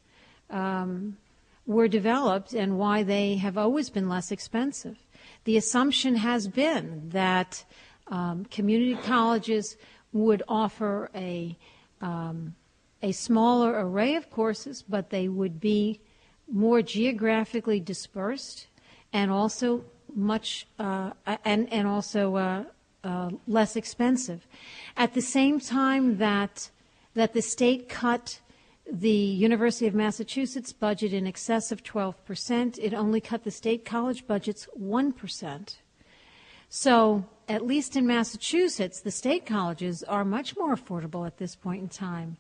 were developed and why they have always been less expensive. The assumption has been that community colleges would offer a smaller array of courses, but they would be more geographically dispersed and also less expensive. At the same time that the state cut the University of Massachusetts budget in excess of 12%, it only cut the state college budgets 1%. So, at least in Massachusetts, the state colleges are much more affordable at this point in time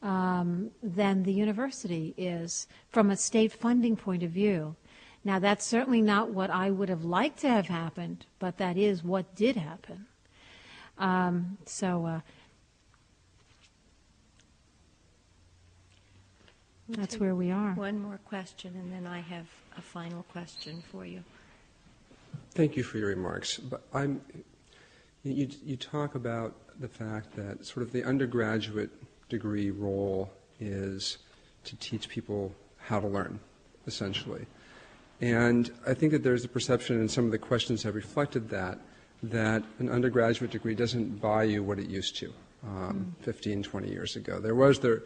than the university is from a state funding point of view. Now, that's certainly not what I would have liked to have happened, but that is what did happen. That's where we are. One more question, and then I have a final question for you. Thank you for your remarks. But you talk about the fact that sort of the undergraduate degree role is to teach people how to learn, essentially. And I think that there's a perception, and some of the questions have reflected that an undergraduate degree doesn't buy you what it used to 15, 20 years ago. There was the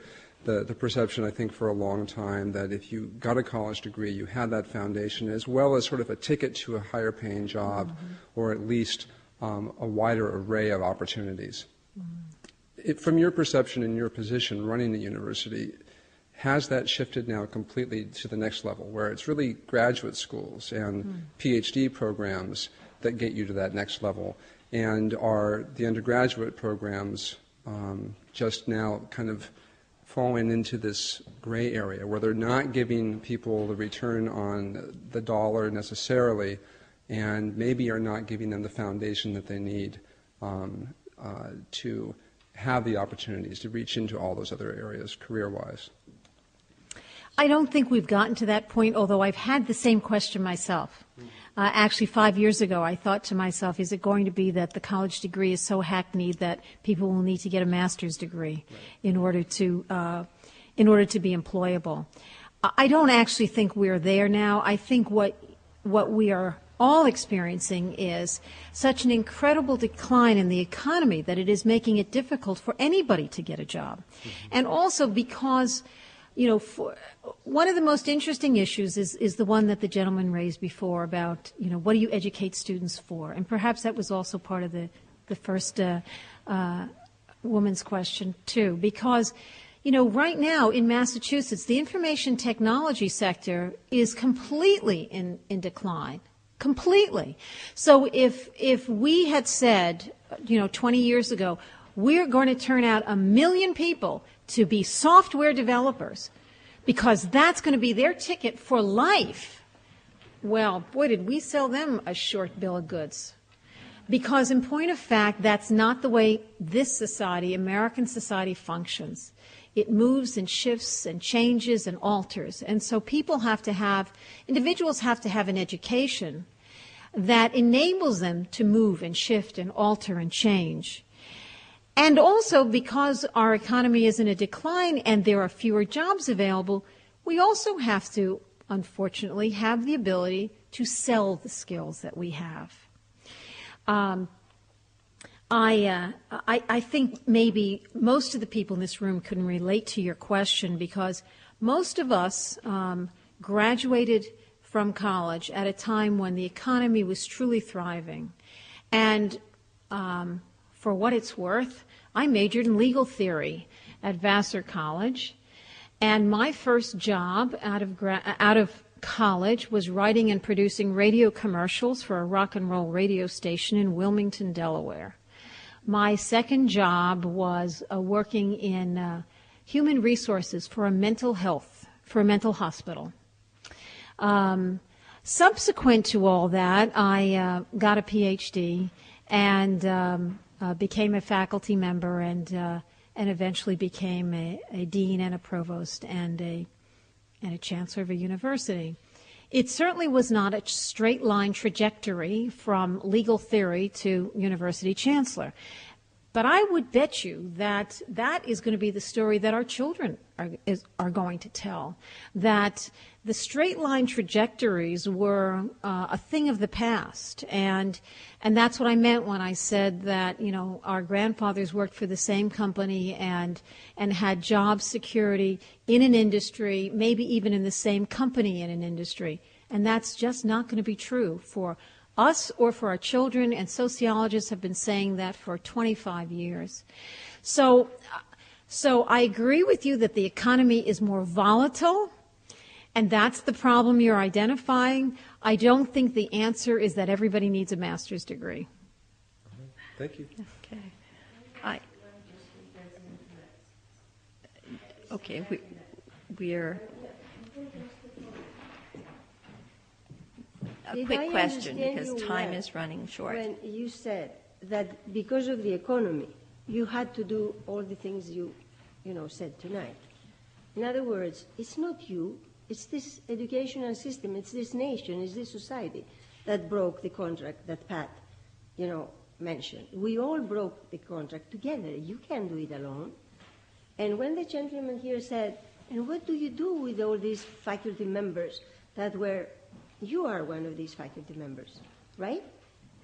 perception, I think, for a long time that if you got a college degree, you had that foundation as well as sort of a ticket to a higher paying job or at least a wider array of opportunities. From your perception and your position running the university, has that shifted now completely to the next level where it's really graduate schools and PhD programs that get you to that next level? And are the undergraduate programs just now kind of falling into this gray area where they're not giving people the return on the dollar necessarily and maybe are not giving them the foundation that they need to have the opportunities to reach into all those other areas career-wise? I don't think we've gotten to that point, although I've had the same question myself. Actually, 5 years ago, I thought to myself, is it going to be that the college degree is so hackneyed that people will need to get a master's degree in order to be employable? I don't actually think we're there now. I think what we are all experiencing is such an incredible decline in the economy that it is making it difficult for anybody to get a job. And also because, one of the most interesting issues is the one that the gentleman raised before about, what do you educate students for? And perhaps that was also part of the first woman's question too, because right now in Massachusetts, the information technology sector is completely in decline. Completely. So if we had said, 20 years ago, we're going to turn out 1 million people to be software developers because that's going to be their ticket for life, well, boy, did we sell them a short bill of goods. Because in point of fact, that's not the way this society, American society, functions. It moves and shifts and changes and alters. And so individuals have to have an education that enables them to move and shift and alter and change. And also because our economy is in a decline and there are fewer jobs available, we also have to, unfortunately, have the ability to sell the skills that we have. I think maybe most of the people in this room can relate to your question because most of us graduated from college at a time when the economy was truly thriving. And for what it's worth, I majored in legal theory at Vassar College. And my first job out of college was writing and producing radio commercials for a rock and roll radio station in Wilmington, Delaware. My second job was working in human resources for a mental hospital. Subsequent to all that, I got a PhD and became a faculty member and eventually became a dean and a provost and a chancellor of a university. It certainly was not a straight line trajectory from legal theory to university chancellor. But I would bet you that that is going to be the story that our children are going to tell, that the straight line trajectories were a thing of the past. And that's what I meant when I said that, our grandfathers worked for the same company and had job security in an industry, maybe even in the same company in an industry. And that's just not going to be true for us or for our children, and sociologists have been saying that for 25 years. So I agree with you that the economy is more volatile, and that's the problem you're identifying. I don't think the answer is that everybody needs a master's degree. Thank you. Okay. We're... A quick question, because time is running short. When you said that because of the economy, you had to do all the things you said tonight. In other words, it's not you, it's this educational system, it's this nation, it's this society that broke the contract that Pat, mentioned. We all broke the contract together. You can't do it alone. And when the gentleman here said, and what do you do with all these faculty members that were... You are one of these faculty members, right?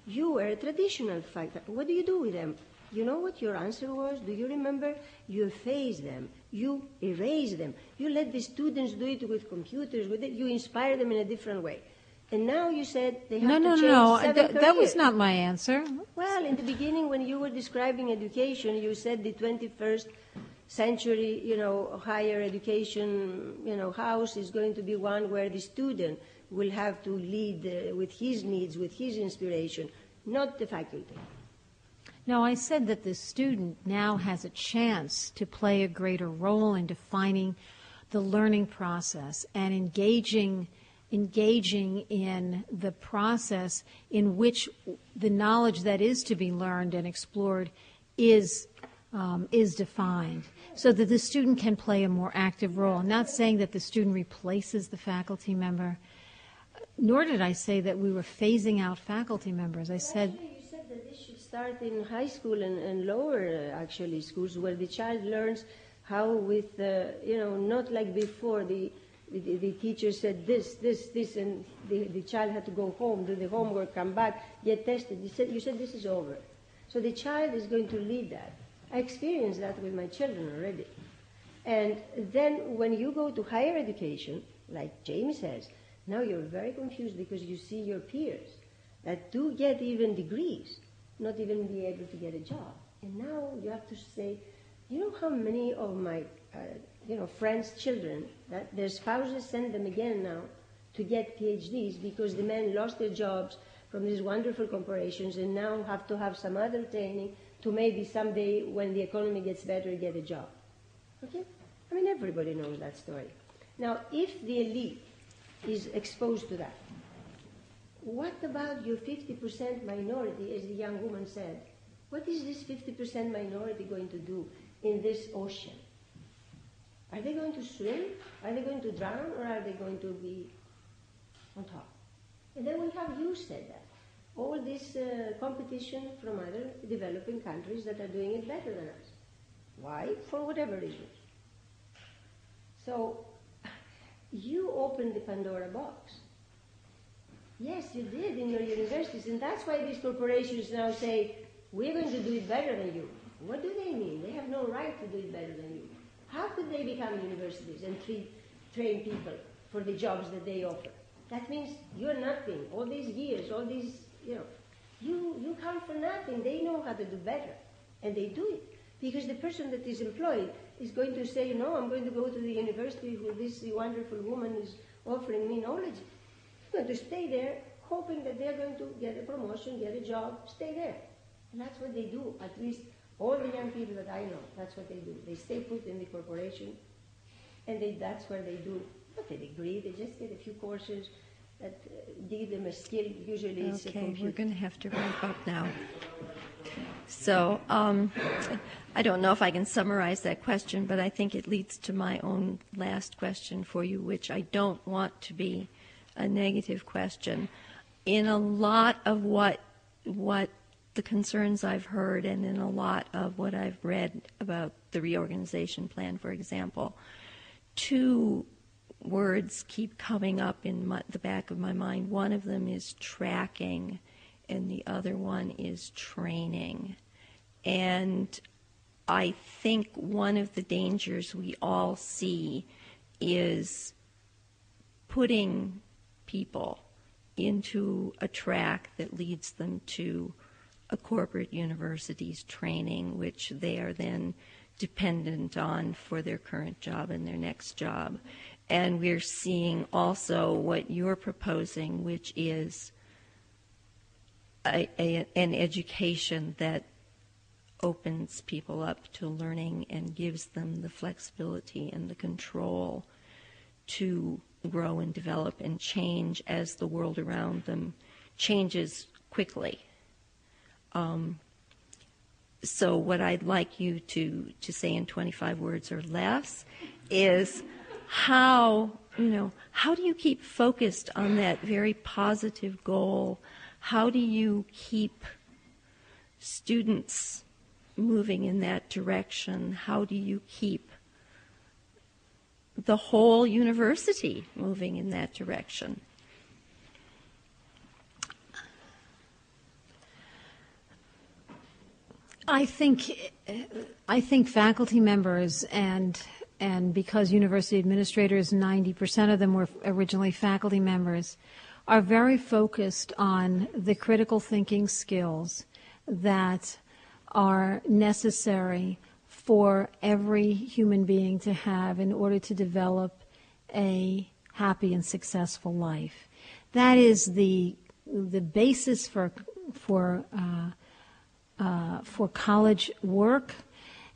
You were a traditional faculty. What do you do with them? You know what your answer was? Do you remember? You efface them. You erase them. You let the students do it with computers. You inspire them in a different way. And now you said they have to change 7 careers. That was not my answer. Well, in the beginning when you were describing education, you said the 21st century, higher education, house is going to be one where the student will have to lead with his needs, with his inspiration, not the faculty. No, I said that the student now has a chance to play a greater role in defining the learning process and engaging in the process in which the knowledge that is to be learned and explored is is defined, so that the student can play a more active role. I'm not saying that the student replaces the faculty member, nor did I say that we were phasing out faculty members. I said... Actually, you said that this should start in high school and lower, actually, schools, where the child learns how with, not like before, the teacher said this, and the child had to go home, do the homework, come back, get tested. You said this is over. So the child is going to lead that. I experienced that with my children already. And then when you go to higher education, like James says, now you're very confused because you see your peers that do get even degrees, not even be able to get a job. And now you have to say, you know how many of my friends' children, that their spouses send them again now to get PhDs because the men lost their jobs from these wonderful corporations and now have to have some other training to maybe someday when the economy gets better get a job. Okay? I mean, everybody knows that story. Now, if the elite is exposed to that, what about your 50% minority, as the young woman said? What is this 50% minority going to do in this ocean? Are they going to swim? Are they going to drown? Or are they going to be on top? And then we have you said that. All this competition from other developing countries that are doing it better than us. Why? For whatever reasons. So you opened the Pandora box. Yes, you did in your universities, and that's why these corporations now say, we're going to do it better than you. What do they mean? They have no right to do it better than you. How could they become universities and train people for the jobs that they offer? That means you're nothing. All these years, all these, you come for nothing. They know how to do better, and they do it. Because the person that is employed is going to say, no, I'm going to go to the university where this wonderful woman is offering me knowledge. I'm going to stay there, hoping that they're going to get a promotion, get a job, stay there. And that's what they do, at least all the young people that I know, that's what they do. They stay put in the corporation, and that's where they do not a degree, they just get a few courses that give them a skill. Usually it's a computer. Okay, we're going to have to wrap up now. So I don't know if I can summarize that question, but I think it leads to my own last question for you, which I don't want to be a negative question. In a lot of what the concerns I've heard and in a lot of what I've read about the reorganization plan, for example, two words keep coming up in the back of my mind. One of them is tracking, and the other one is training. And I think one of the dangers we all see is putting people into a track that leads them to a corporate university's training, which they are then dependent on for their current job and their next job. And we're seeing also what you're proposing, which is an education that opens people up to learning and gives them the flexibility and the control to grow and develop and change as the world around them changes quickly. So what I'd like you to say in 25 words or less is how do you keep focused on that very positive goal? How do you keep students moving in that direction? How do you keep the whole university moving in that direction? I think faculty members and because university administrators, 90% of them were originally faculty members, are very focused on the critical thinking skills that are necessary for every human being to have in order to develop a happy and successful life. That is the basis for college work.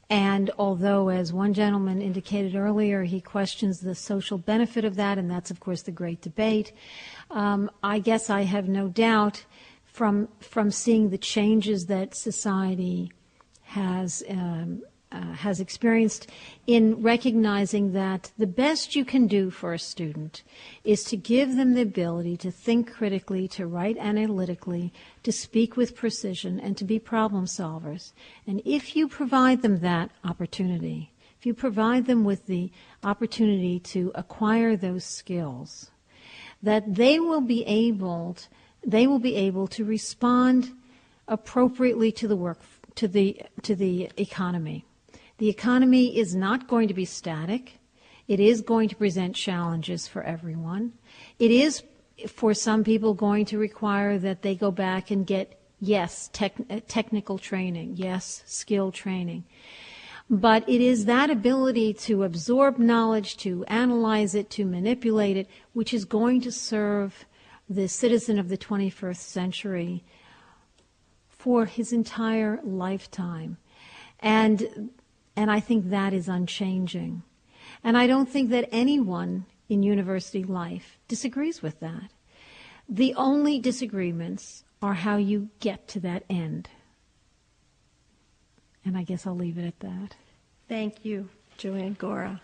And although, as one gentleman indicated earlier, he questions the social benefit of that, and that's, of course, the great debate, I guess I have no doubt from seeing the changes that society has experienced in recognizing that the best you can do for a student is to give them the ability to think critically, to write analytically, to speak with precision, and to be problem solvers. And if you provide them that opportunity, if you provide them with the opportunity to acquire those skills, that they will be able to respond appropriately to the work, to the economy. The economy is not going to be static. It is going to present challenges for everyone. It is, for some people, going to require that they go back and get, yes, technical training, yes, skill training. But it is that ability to absorb knowledge, to analyze it, to manipulate it, which is going to serve the citizen of the 21st century for his entire lifetime. And I think that is unchanging. And I don't think that anyone in university life disagrees with that. The only disagreements are how you get to that end. And I guess I'll leave it at that. Thank you, Ann Gora.